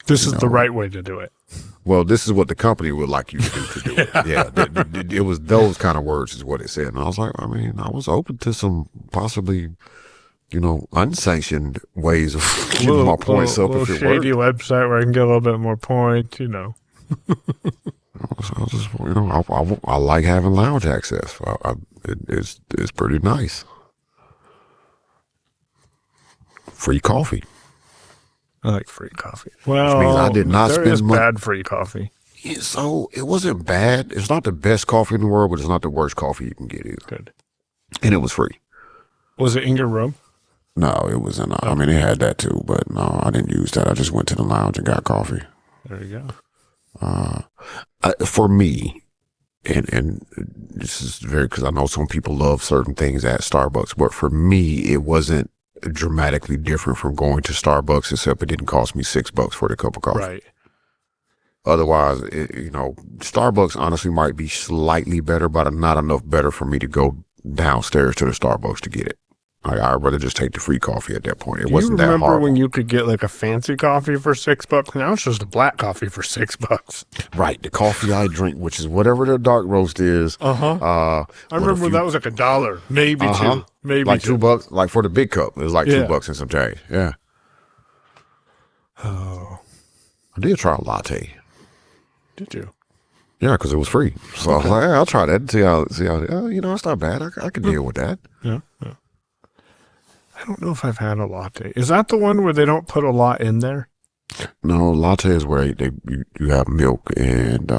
This is the right way to do it. Well, this is what the company would like you to do it. Yeah, it was those kind of words is what it said. And I was like, I mean, I was open to some possibly, unsanctioned ways of getting my points up if it worked. A shady website where I can get a little bit more points, I just, I like having lounge access. It's pretty nice. Free coffee. I like free coffee. Well, which means I did not spend money. Bad free coffee. Yeah, so it wasn't bad. It's not the best coffee in the world, but it's not the worst coffee you can get either. Good. And it was free. Was it in your room? No, it wasn't. I mean, it had that too, but no, I didn't use that. I just went to the lounge and got coffee. There you go. For me, and this is because I know some people love certain things at Starbucks, but for me, it wasn't dramatically different from going to Starbucks, except it didn't cost me $6 for the cup of coffee. Right. Otherwise, Starbucks honestly might be slightly better, but not enough better for me to go downstairs to the Starbucks to get it. I'd rather just take the free coffee at that point. It wasn't that hard. You remember when you could get like a fancy coffee for $6? Now it's just a black coffee for $6. Right. The coffee I drink, which is whatever the dark roast is. I remember when that was like $1, maybe two, maybe like $2. $2. Like for the big cup, it was like $2 and some change. Yeah. Oh. I did try a latte. Did you? Yeah, because it was free. So I was like, I'll try that and see how. It's not bad. I can deal with that. Yeah. I don't know if I've had a latte. Is that the one where they don't put a lot in there? No, latte is where you have milk and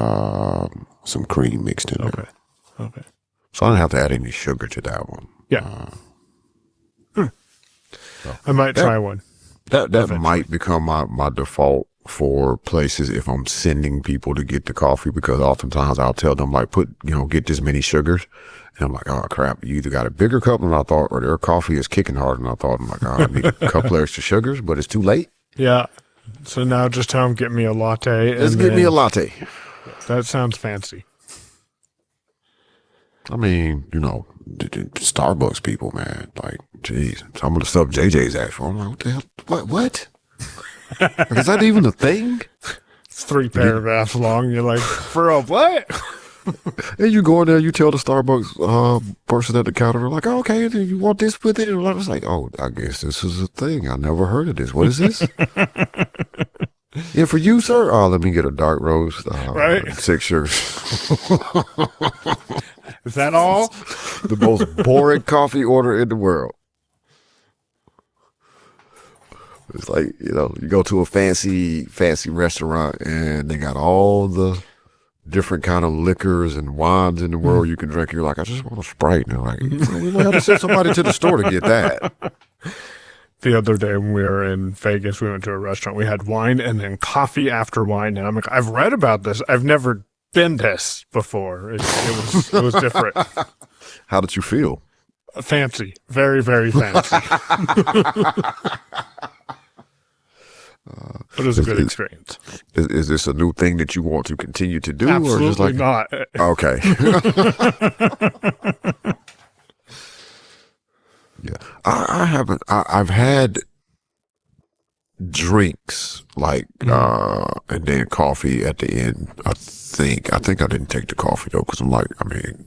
some cream mixed in there. Okay. So I didn't have to add any sugar to that one. Yeah. I might try one. That might become my default for places if I'm sending people to get the coffee, because oftentimes I'll tell them like get this many sugars. And I'm like, oh crap, you either got a bigger cup than I thought, or their coffee is kicking harder than I thought. I'm like, I need a couple extra sugars, but it's too late. Yeah. So now just tell them, get me a latte. Let's get me a latte. That sounds fancy. I mean, Starbucks people, man, like, geez, some of the stuff JJ's asked for. I'm like, what the hell? What? Is that even a thing? It's 3 paragraphs long. You're like, for a what? And you go in there, you tell the Starbucks person at the counter, they're like, oh, okay, you want this with it? And I was like, oh, I guess this is a thing. I never heard of this. What is this? Yeah, for you, sir? Oh, let me get a dark roast. Right. 6 sugars. Is that all? The most boring coffee order in the world. It's like, you go to a fancy restaurant and they got all the different kind of liquors and wines in the world you can drink. You're like, I just want a Sprite. And they're like, we might have to send somebody to the store to get that. The other day when we were in Vegas, we went to a restaurant. We had wine and then coffee after wine. And I'm like, I've read about this. I've never been this before. It was different. How did you feel? Fancy. Very, very fancy. But it was a good experience. Is this a new thing that you want to continue to do? Absolutely or just like, not. Okay. Yeah. I haven't. I've had drinks like and then coffee at the end. I think I didn't take the coffee though, because I'm like,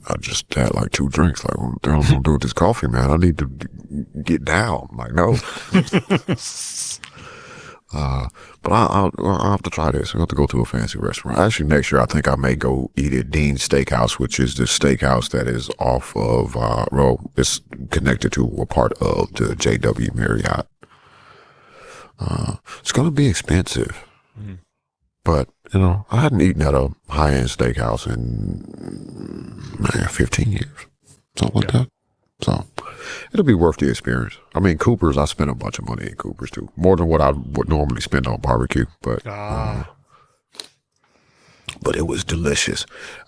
I just had like 2 drinks. Like, what the hell am I gonna do with this coffee, man? I need to get down. I'm like, no. But I'll have to try this. I'll have to go to a fancy restaurant. Actually, next year, I think I may go eat at Dean's Steakhouse, which is the steakhouse that is off of, it's connected to a part of the JW Marriott. It's going to be expensive. But, I hadn't eaten at a high-end steakhouse in 15 years, something like that. So it'll be worth the experience. I mean, Cooper's, I spent a bunch of money in Cooper's too, more than what I would normally spend on barbecue. But it was delicious.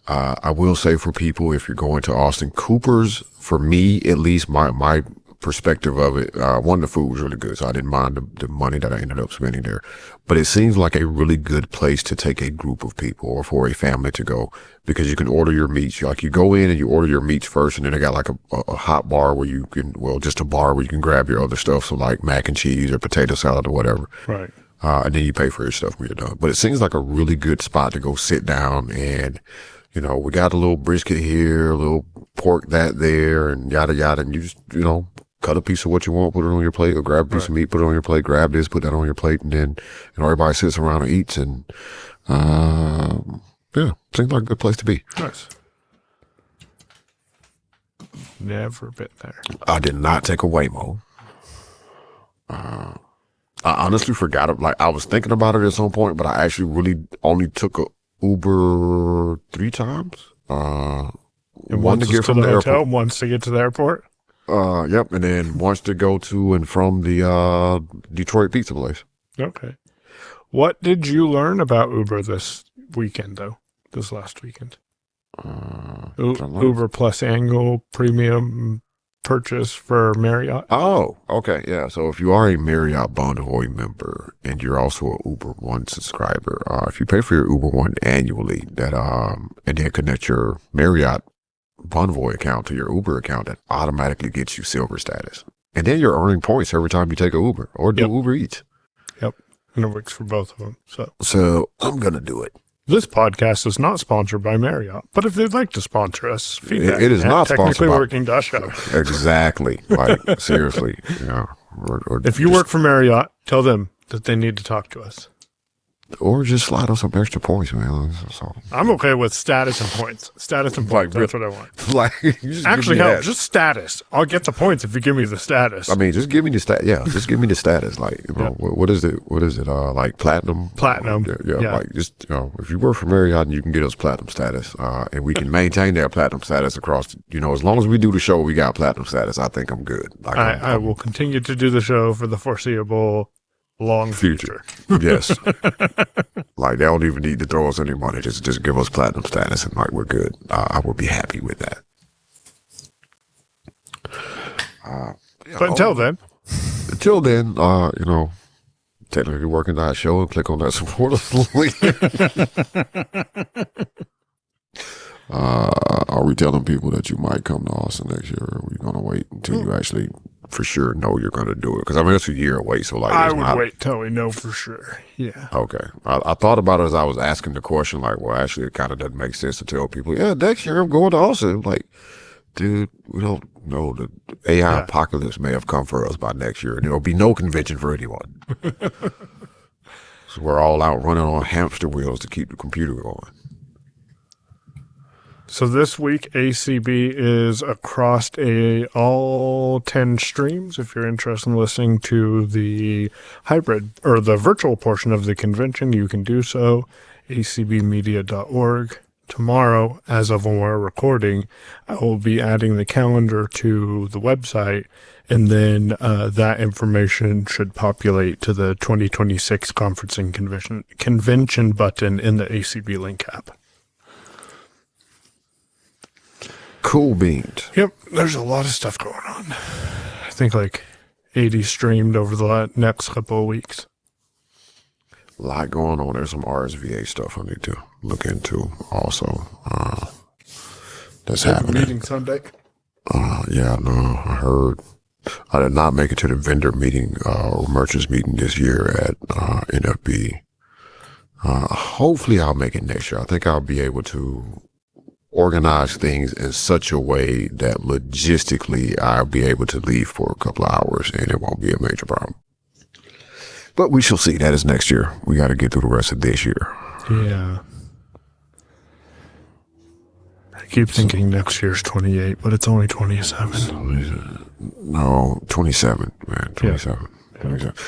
I will say for people, if you're going to Austin, Cooper's, for me, at least my perspective of it, one, the food was really good, so I didn't mind the money that I ended up spending there. But it seems like a really good place to take a group of people or for a family to go, because you can order your meats. Like, you go in and you order your meats first, and then they got like a hot bar where you can, just a bar where you can grab your other stuff, so like mac and cheese or potato salad or whatever. Right. And then you pay for your stuff when you're done. But it seems like a really good spot to go sit down and, we got a little brisket here, a little pork that there, and yada yada, and you just, cut a piece of what you want, put it on your plate, or grab a piece of meat, put it on your plate, grab this, put that on your plate, and then everybody sits around and eats, and seems like a good place to be. Nice. Never been there. I did not take a Waymo. I honestly forgot it. Like, I was thinking about it at some point, but I actually really only took a Uber 3 times. One to get from the hotel, airport. once to get to the airport. Yep, and then once to go to and from the Detroit pizza place. Okay. What did you learn about Uber this weekend, though? This last weekend? Uber Plus annual premium purchase for Marriott. Oh, okay, yeah. So if you are a Marriott Bonvoy member and you're also an Uber One subscriber, if you pay for your Uber One annually, that and then connect your Marriott Bonvoy account to your Uber account, that automatically gets you silver status. And then you're earning points every time you take an Uber or do Uber Eats. Yep. And it works for both of them. So I'm going to do it. This podcast is not sponsored by Marriott, but if they'd like to sponsor us, feedback it is not sponsored by technicallyworking.show. Exactly. Like, seriously. If you work for Marriott, tell them that they need to talk to us. Or just slide on some extra points, man. So, I'm okay with status and points. Status and points. That's what I want. Like, just actually, hell, just status. I'll get the points if you give me the status. I mean, just give me the status. Yeah, just give me the status. Like, what is it? What is it? Like platinum? Platinum. Yeah. Like, just if you work for Marriott, you can get us platinum status, and we can maintain that platinum status across. As long as we do the show, we got platinum status. I think I'm good. Like, I will continue to do the show for the foreseeable long future. Yes. Like, they don't even need to throw us any money. Just give us platinum status, and like, we're good. I will be happy with that. But until then, technically working that show and click on that support us link. Are we telling people that you might come to Austin next year, or are we going to wait until you actually for sure know you're going to do it? Because I mean, it's a year away, so like, I would wait till we know for sure. Yeah. Okay. I thought about it as I was asking the question, like, well, actually, it kind of doesn't make sense to tell people, yeah, next year I'm going to Austin. Like, dude, we don't know. The AI apocalypse may have come for us by next year, and there'll be no convention for anyone. So we're all out running on hamster wheels to keep the computer going. So this week, ACB is across all 10 streams. If you're interested in listening to the hybrid or the virtual portion of the convention, you can do so. acbmedia.org. Tomorrow, as of when we're recording, I will be adding the calendar to the website, and then that information should populate to the 2026 conferencing convention button in the ACB Link app. Cool beans. Yep, there's a lot of stuff going on. I think like 80 streamed over the next couple of weeks. A lot going on. There's some RSVA stuff I need to look into also. That's happening. Meeting Sunday? Yeah, no, I heard. I did not make it to the vendor meeting or merchants meeting this year at NFB. Hopefully I'll make it next year. I think I'll be able to organize things in such a way that logistically I'll be able to leave for a couple of hours and it won't be a major problem. But we shall see. That is next year. We got to get through the rest of this year. Yeah. I keep thinking next year's 28, but it's only 27. No, 27, man. 27.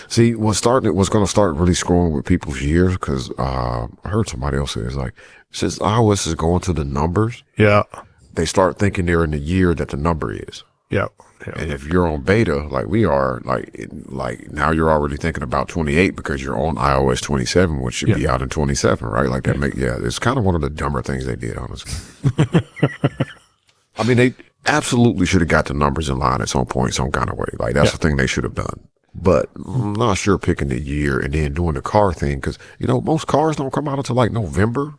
See, what's going to start really screwing with people's years, because I heard somebody else say, it's like, since iOS is going to the numbers, they start thinking they're in the year that the number is. Yeah. And if you're on beta, like we are, like now you're already thinking about 28 because you're on iOS 27, which should be out in 27, right? Like that it's kind of one of the dumber things they did, honestly. I mean, they absolutely should have got the numbers in line at some point, some kind of way. Like that's the thing they should have done. But I'm not sure picking the year and then doing the car thing, because, most cars don't come out until like November,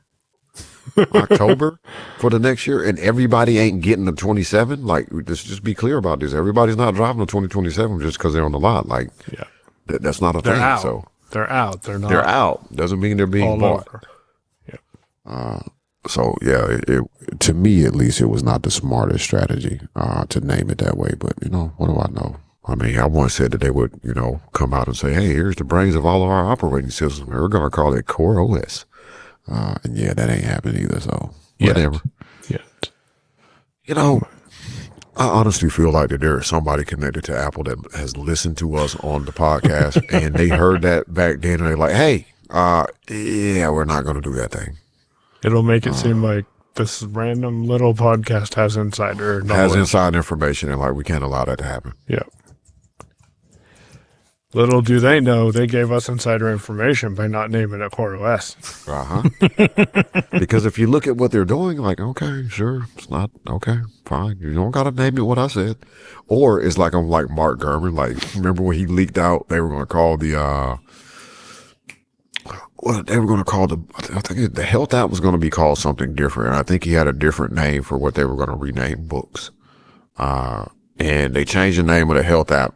October for the next year, and everybody ain't getting the 27. Like, let's just be clear about this. Everybody's not driving the 2027 just because they're on the lot. Like, that's not a thing. Out. So they're out. They're not. They're out. Doesn't mean they're being bought. So it to me at least, it was not the smartest strategy to name it that way. But what do I know? I mean, I once said that they would, come out and say, "Hey, here's the brains of all of our operating systems. We're going to call it Core OS." And that ain't happening either. So whatever. I honestly feel like that there is somebody connected to Apple that has listened to us on the podcast, and they heard that back then, and they're like, "Hey, we're not going to do that thing." It'll make it seem like this random little podcast has insider knowledge. Has inside information, and like we can't allow that to happen. Yeah. Little do they know, they gave us insider information by not naming it Core OS. Because if you look at what they're doing, like, okay, sure, it's not okay, fine. You don't got to name it what I said. Or it's like I'm like Mark Gurman. Like, remember when he leaked out, they were going to call the I think the health app was going to be called something different. I think he had a different name for what they were going to rename books. And they changed the name of the health app.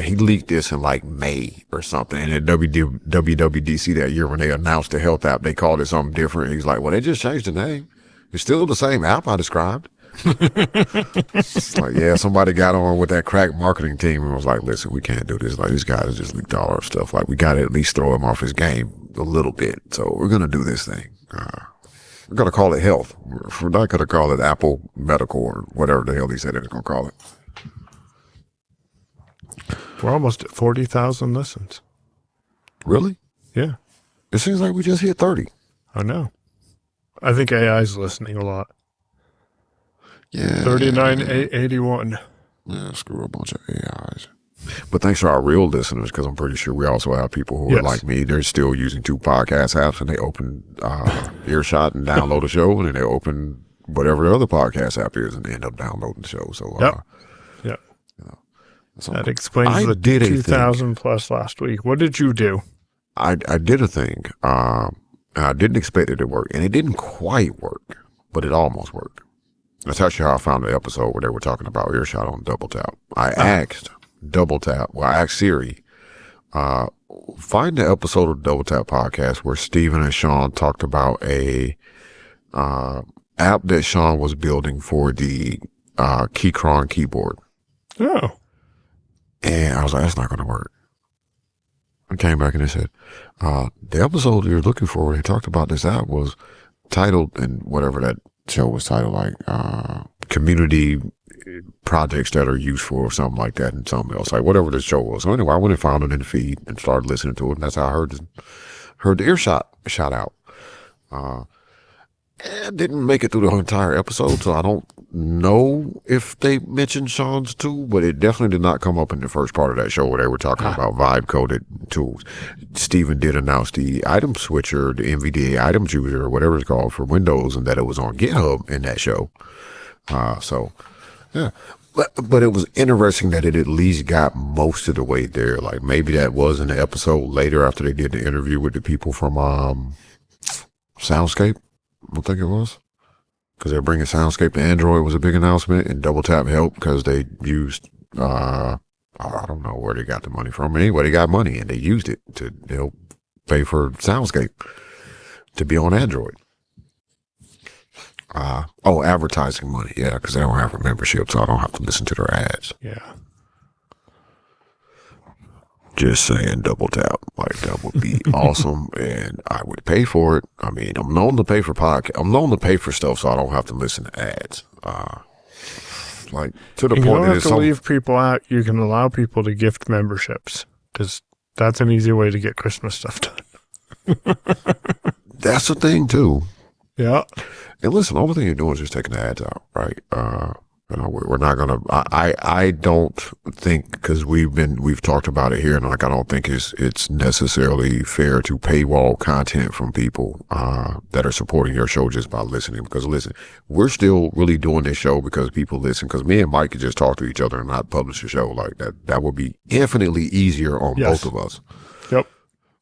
He leaked this in like May or something. And at WWDC that year, when they announced the health app, they called it something different. He's like, well, they just changed the name. It's still the same app I described. It's like, somebody got on with that crack marketing team and was like, listen, we can't do this. Like, these guys just leaked all our stuff. Like, we got to at least throw him off his game a little bit. So we're going to do this thing. We're going to call it health. We're not going to call it Apple Medical or whatever the hell he said they was going to call it. We're almost at 40,000 listens. Really? Yeah. It seems like we just hit 30. I know. I think AI is listening a lot. Yeah. 39,881. Yeah, screw a bunch of AIs. But thanks to our real listeners, because I'm pretty sure we also have people who are like me. They're still using 2 podcast apps, and they open Earshot and download a show, and then they open whatever the other podcast app is, and they end up downloading the show. So, So that explains the 2,000 plus last week. What did you do? I did a thing. I didn't expect it to work, and it didn't quite work, but it almost worked. That's actually how I found the episode where they were talking about Earshot on Double Tap. I asked Siri, find the episode of Double Tap Podcast where Steven and Sean talked about a app that Sean was building for the Keychron keyboard. Oh. And I was like, that's not going to work. I came back and they said, the episode you're looking for where they talked about this app was titled, and whatever that show was titled, like community projects that are useful or something like that, and something else, like whatever the show was. So anyway, I went and found it in the feed and started listening to it, and that's how I heard the Earshot shout out. And didn't make it through the entire episode, so I don't know if they mentioned Sean's tool, but it definitely did not come up in the first part of that show where they were talking about vibe coded tools. Steven did announce the item switcher, the NVDA item chooser, or whatever it's called for Windows, and that it was on GitHub in that show. But it was interesting that it at least got most of the way there. Like maybe that was in the episode later after they did the interview with the people from Soundscape. I think it was, because they're bringing Soundscape to Android was a big announcement, and Double Tap helped because they used, I don't know where they got the money from. Anyway, they got money and they used it to help pay for Soundscape to be on Android. Advertising money. Yeah, because they don't have a membership, so I don't have to listen to their ads. Yeah. Just saying, Double Tap, like that would be awesome, and I would pay for it. I mean, I'm known to pay for podcast. I'm known to pay for stuff, so I don't have to listen to ads. Like to the point that you don't have to leave people out. You can allow people to gift memberships. because that's an easy way to get Christmas stuff done. That's the thing too. Yeah. And listen, the only thing you're doing is just taking the ads out, right? We're not gonna. I don't think, because we've talked about it here, and like I don't think it's necessarily fair to paywall content from people that are supporting your show just by listening. Because listen, we're still really doing this show because people listen. Because me and Mike could just talk to each other and not publish a show like that. That would be infinitely easier on both of us. Yep.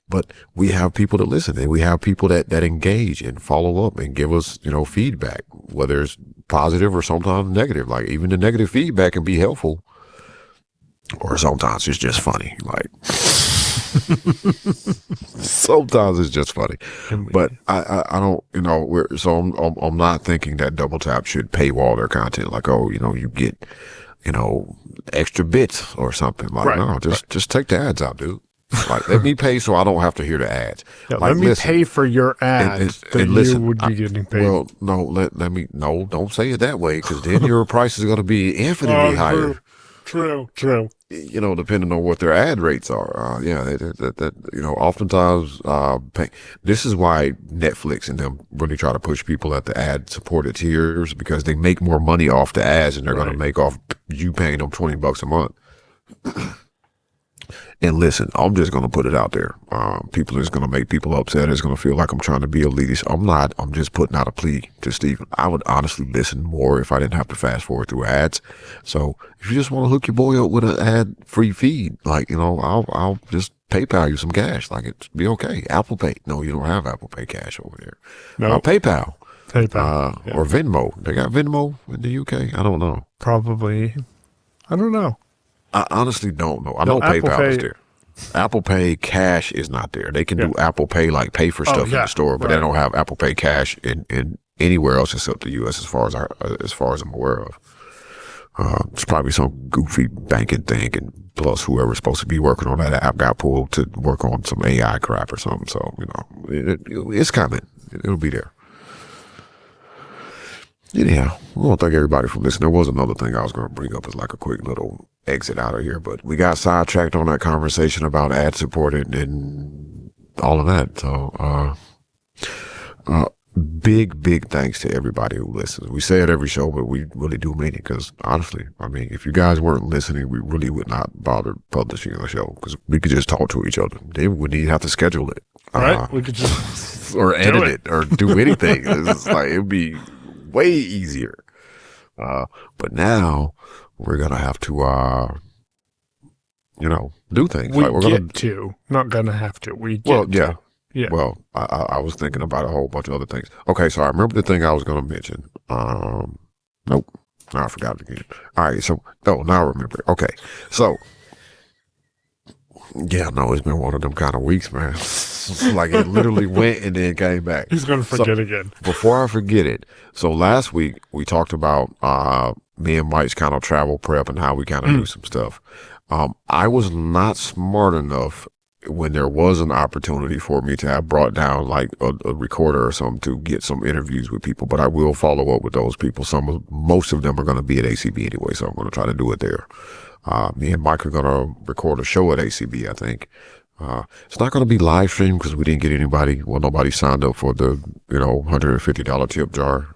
But we have people that listen, and we have people that engage and follow up and give us, feedback, whether it's positive or sometimes negative. Like, even the negative feedback can be helpful, or sometimes it's just funny. Like, sometimes it's just funny. But I don't, I'm not thinking that Double Tap should paywall their content. Like, you get, extra bits or something. Like, no, just take the ads out, dude. Like, let me pay so I don't have to hear the ads. Yeah, like, let me pay for your ads that you would be getting paid. Well, no, don't say it that way, because then your price is going to be infinitely higher. True. Depending on what their ad rates are. Oftentimes, this is why Netflix and them really try to push people at the ad supported tiers, because they make more money off the ads, and they're going to make off you paying them $20 a month. And listen, I'm just going to put it out there. People is going to make people upset. It's going to feel like I'm trying to be elitist. I'm not. I'm just putting out a plea to Stephen. I would honestly listen more if I didn't have to fast forward through ads. So if you just want to hook your boy up with an ad-free feed, like, I'll just PayPal you some cash. Like, it'd be okay. Apple Pay. No, you don't have Apple Pay cash over there. No. PayPal. Or Venmo. They got Venmo in the UK? I don't know. Probably. I don't know. I honestly don't know. I know PayPal is there. Apple Pay Cash is not there. They can do Apple Pay, like pay for stuff in the store, but they don't have Apple Pay Cash in anywhere else except the U.S. as far as I'm aware of. It's probably some goofy banking thing, and plus whoever's supposed to be working on that app got pulled to work on some AI crap or something. So it's coming. It'll be there. Anyhow, I want to thank everybody for listening. There was another thing I was going to bring up as like a quick little exit out of here, but we got sidetracked on that conversation about ad supported and all of that. So, big thanks to everybody who listens. We say it every show, but we really do mean it, because honestly, I mean, if you guys weren't listening, we really would not bother publishing the show, because we could just talk to each other. Then we wouldn't even have to schedule it. Right? We could just or edit it or do anything. It's like, it'd be way easier. But now we're going to have to, do things. Not going to have to. We get to. Yeah. Well, I was thinking about a whole bunch of other things. Okay, so I remember the thing I was going to mention. Nope. I forgot it again. All right, so, now I remember. Okay, so, it's been one of them kind of weeks, man. Like, it literally went and then came back. He's going to forget again. Before I forget it, so last week we talked about me and Mike's kind of travel prep and how we kind of do some stuff. I was not smart enough when there was an opportunity for me to have brought down like a recorder or something to get some interviews with people, but I will follow up with those people. Most of them are going to be at ACB anyway, so I'm going to try to do it there. Me and Mike are going to record a show at ACB, I think. It's not going to be live streamed because we didn't get anybody. Well, nobody signed up for the, $150 tip jar.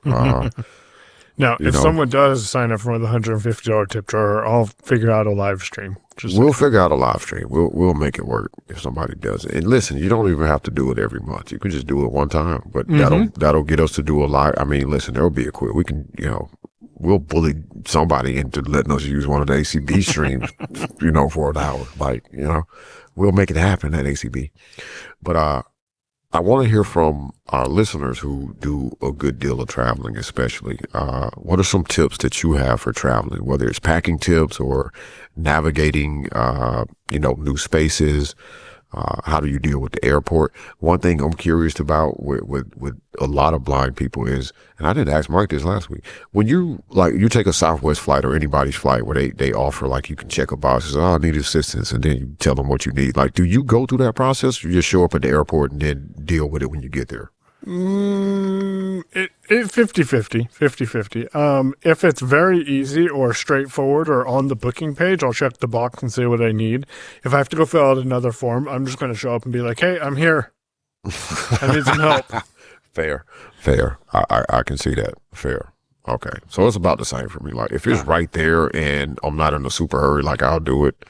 Now, if someone does sign up for the $150 tip jar, I'll figure out a live stream. We'll figure out a live stream. We'll make it work if somebody does it. And listen, you don't even have to do it every month. You can just do it one time. But that'll get us to do a live. I mean, listen, there'll be a quick. We can, we'll bully somebody into letting us use one of the ACB streams, for an hour. Like, we'll make it happen at ACB. But I want to hear from our listeners who do a good deal of traveling, especially. What are some tips that you have for traveling, whether it's packing tips or navigating, new spaces? How do you deal with the airport? One thing I'm curious about with a lot of blind people is, and I didn't ask Mike this last week, when you take a Southwest flight or anybody's flight where they offer, like, you can check a box, says, I need assistance, and then you tell them what you need. Like, do you go through that process, or you just show up at the airport and then deal with it when you get there? It 50-50. If it's very easy or straightforward or on the booking page, I'll check the box and see what I need. If I have to go fill out another form, I'm just going to show up and be like, hey, I'm here. I need some help. Fair. I can see that. Fair. Okay. So it's about the same for me. Like if it's right there and I'm not in a super hurry, like I'll do it.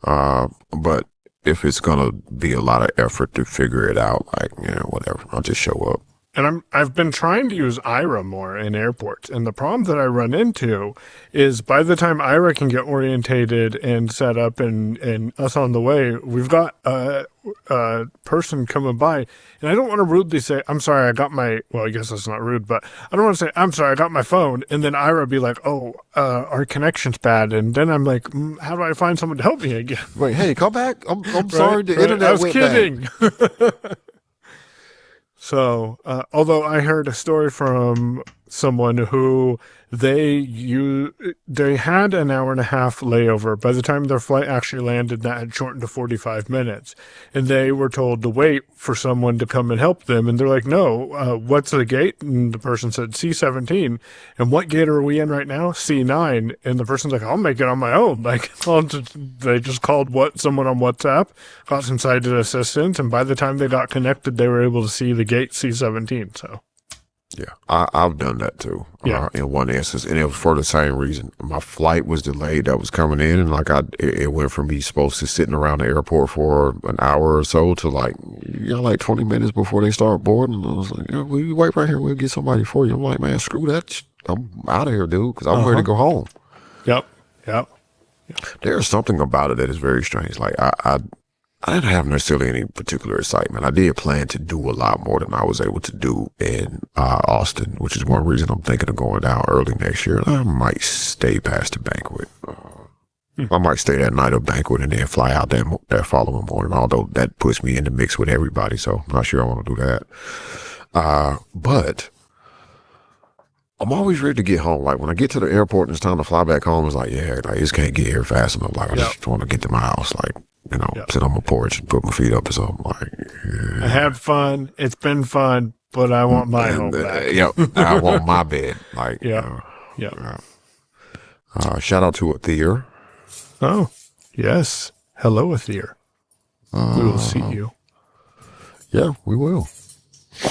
But if it's going to be a lot of effort to figure it out, like, whatever, I'll just show up. And I've been trying to use Aira more in airports. And the problem that I run into is by the time Aira can get orientated and set up and us on the way, we've got a person coming by. And I don't want to rudely say, I'm sorry, I got my, well, I guess that's not rude, but I don't want to say, I'm sorry, I got my phone. And then Aira be like, our connection's bad. And then I'm like, how do I find someone to help me again? Wait, hey, come back. I'm sorry, the internet I was went kidding. So, although I heard a story from someone who they had an hour and a half layover. By the time their flight actually landed, that had shortened to 45 minutes. And they were told to wait for someone to come and help them. And they're like, no, what's the gate? And the person said C-17. And what gate are we in right now? C-9. And the person's like, I'll make it on my own. Like, they just called someone on WhatsApp, got some sighted assistance. And by the time they got connected, they were able to see the gate C-17. So. Yeah, I've done that too. In one instance, and it was for the same reason. My flight was delayed that was coming in, and like it went from me supposed to sitting around the airport for an hour or so to like 20 minutes before they start boarding. And I was like, we wait right here. We'll get somebody for you. I'm like, man, screw that. I'm out of here, dude, because I'm ready to go home. Yep. There's something about it that is very strange. Like I didn't have necessarily any particular excitement. I did plan to do a lot more than I was able to do in Austin, which is one reason I'm thinking of going down early next year. I might stay past the banquet. I might stay that night of banquet and then fly out that following morning, although that puts me in the mix with everybody, so I'm not sure I want to do that. But I'm always ready to get home. Like when I get to the airport and it's time to fly back home, it's like, I just can't get here fast enough. Like I just want to get to my house. Like, sit on my porch and put my feet up or something. Like, I had fun. It's been fun, but I want my home back. I want my bed. Like, shout out to Athir. Oh, yes. Hello, Athir. We will see you. Yeah, we will.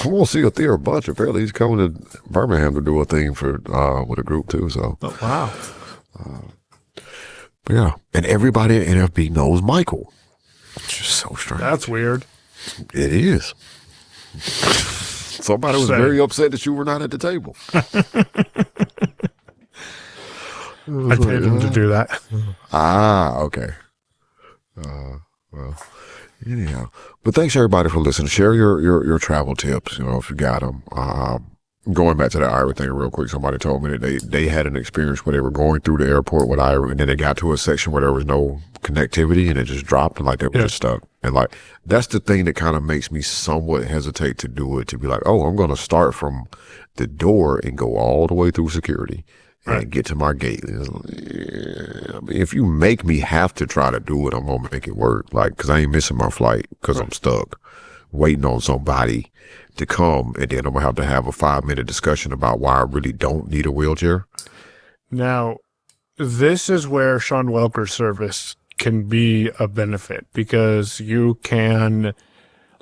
I won't see Athir a bunch. Apparently, he's coming to Birmingham to do a thing for with a group too. So, wow. Yeah, and everybody at NFB knows Michael. It's just so strange. That's weird. It is. Somebody was very upset that you were not at the table. I paid him to do that. Okay. Well, anyhow. But thanks everybody for listening. Share your travel tips, if you got them. Going back to the Aira thing real quick, somebody told me that they had an experience where they were going through the airport with Aira, and then they got to a section where there was no connectivity, and it just dropped, and like they were just stuck. And like that's the thing that kind of makes me somewhat hesitate to do it. To be like, I'm going to start from the door and go all the way through security and get to my gate. If you make me have to try to do it, I'm gonna make it work. Like, because I ain't missing my flight because I'm stuck waiting on somebody to come, and then I'm gonna have to have a 5-minute discussion about why I really don't need a wheelchair. Now, this is where Sean Welker's service can be a benefit, because you can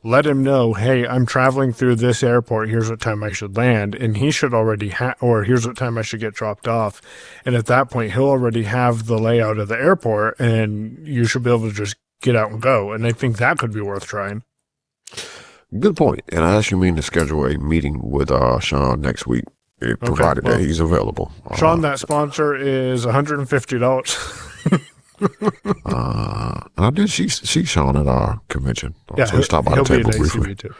let him know, hey, I'm traveling through this airport. Here's what time I should land. And he should already or here's what time I should get dropped off. And at that point, he'll already have the layout of the airport, and you should be able to just get out and go. And I think that could be worth trying. Good point. And I actually mean to schedule a meeting with Sean next week, provided that he's available. Sean, that sponsor is $150. I did see Sean at our convention. Yeah, so he stopped by the table briefly. Too.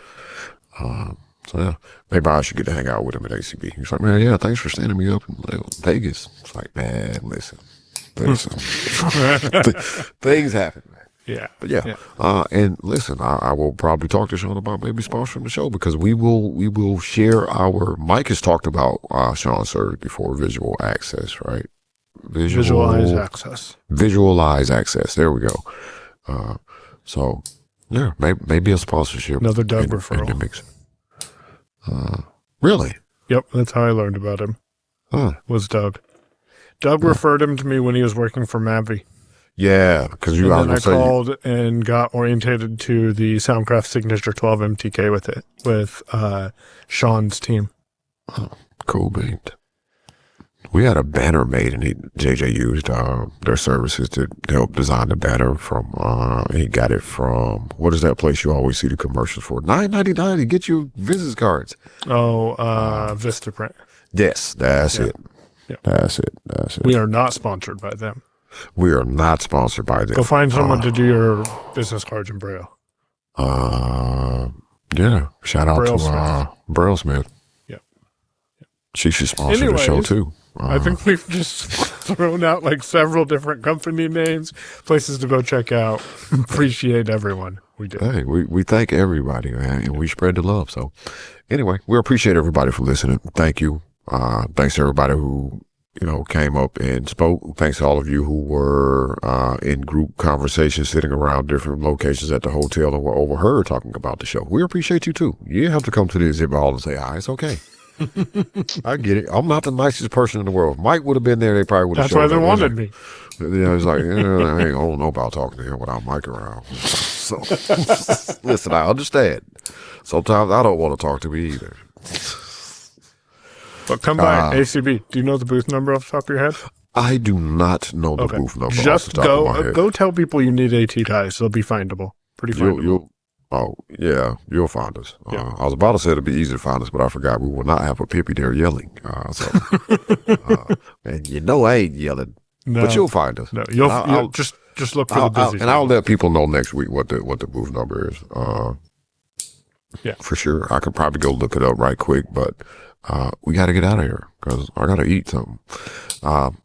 So yeah, maybe I should get to hang out with him at ACB. He's like, man, thanks for standing me up in Vegas. It's like, man, listen. Things happen, man. Yeah. But and listen, I will probably talk to Sean about maybe sponsoring the show, because we will share Mike has talked about Sean's service before, visual access, right? Visualize access. There we go. So yeah, maybe a sponsorship. Another Doug referral. In the mix. Really? Yep, that's how I learned about him. Was Doug. Doug referred him to me when he was working for Mavi. Yeah, because I called and got orientated to the Soundcraft Signature 12 MTK with Sean's team. Oh, cool beans. We had a banner made, and JJ used their services to help design the banner from. He got it from, what is that place you always see the commercials for? $9.99 to get you business cards. Oh, Vistaprint. Yes, that's it. Yep. That's it. We are not sponsored by them. We are not sponsored by them. Go find someone to do your business cards in Braille. Yeah. Shout out Braille to Smith. Braille Smith. Yep. She should sponsor the show too. I think we've just thrown out like several different company names, places to go check out. Appreciate everyone. We do. Hey, we thank everybody, man, and we spread the love. So anyway, we appreciate everybody for listening. Thank you. Thanks to everybody who, came up and spoke. Thanks to all of you who were in group conversations, sitting around different locations at the hotel and were overheard talking about the show. We appreciate you too. You have to come to the exhibit hall and say, it's okay. I get it. I'm not the nicest person in the world. If Mike would have been there, they probably would have. That's why they wanted me. It's like, I don't know about talking to him without Mike around. So, listen, I understand. Sometimes I don't want to talk to me either. But come by, ACB. Do you know the booth number off the top of your head? I do not know the booth number. Just off the top of my head. Go tell people you need AT ties. They'll be findable. Pretty findable. You'll find us. I was about to say it'd be easy to find us, but I forgot we will not have a Pippi there yelling. And I ain't yelling, but you'll find us. No, you'll just look for the busy. And I'll let people know next week what the booth number is. For sure. I could probably go look it up right quick, but we got to get out of here because I got to eat something.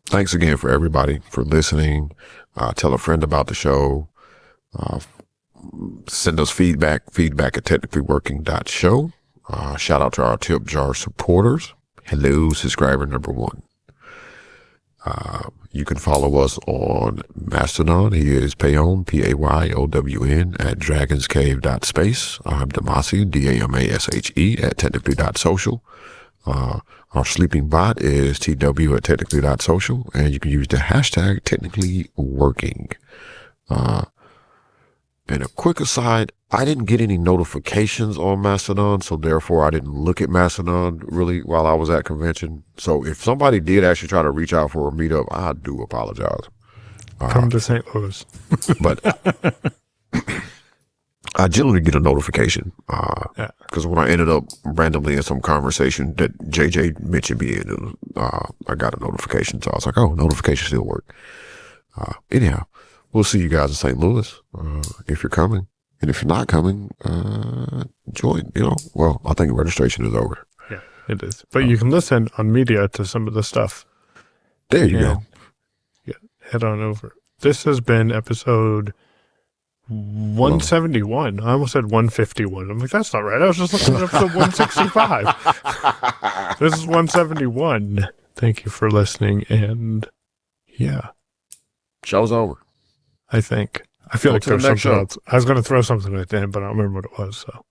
Thanks again for everybody for listening. Tell a friend about the show. Send us feedback at technicallyworking.show. Shout out to our tip jar supporters. Hello, subscriber number 1. You can follow us on Mastodon. He is Payon, Payon, at dragonscave.space. I'm Damashe, Damashe, at technically.social. Our sleeping bot is TW at technically.social, and you can use the hashtag technicallyworking. And a quick aside, I didn't get any notifications on Mastodon, so therefore I didn't look at Mastodon really while I was at convention. So if somebody did actually try to reach out for a meetup, I do apologize. Come to St. Louis. But I generally get a notification because when I ended up randomly in some conversation that JJ mentioned me in, I got a notification. So I was like, notifications still work. Anyhow. We'll see you guys in St. Louis if you're coming. And if you're not coming, join, I think registration is over. Yeah, it is. But you can listen on media to some of the stuff. There you go. Yeah, head on over. This has been episode 171. I almost said 151. I'm like, that's not right. I was just looking at episode 165. This is 171. Thank you for listening. And Show's over. I think. I feel like there's something else. I was going to throw something at the end, but I don't remember what it was. So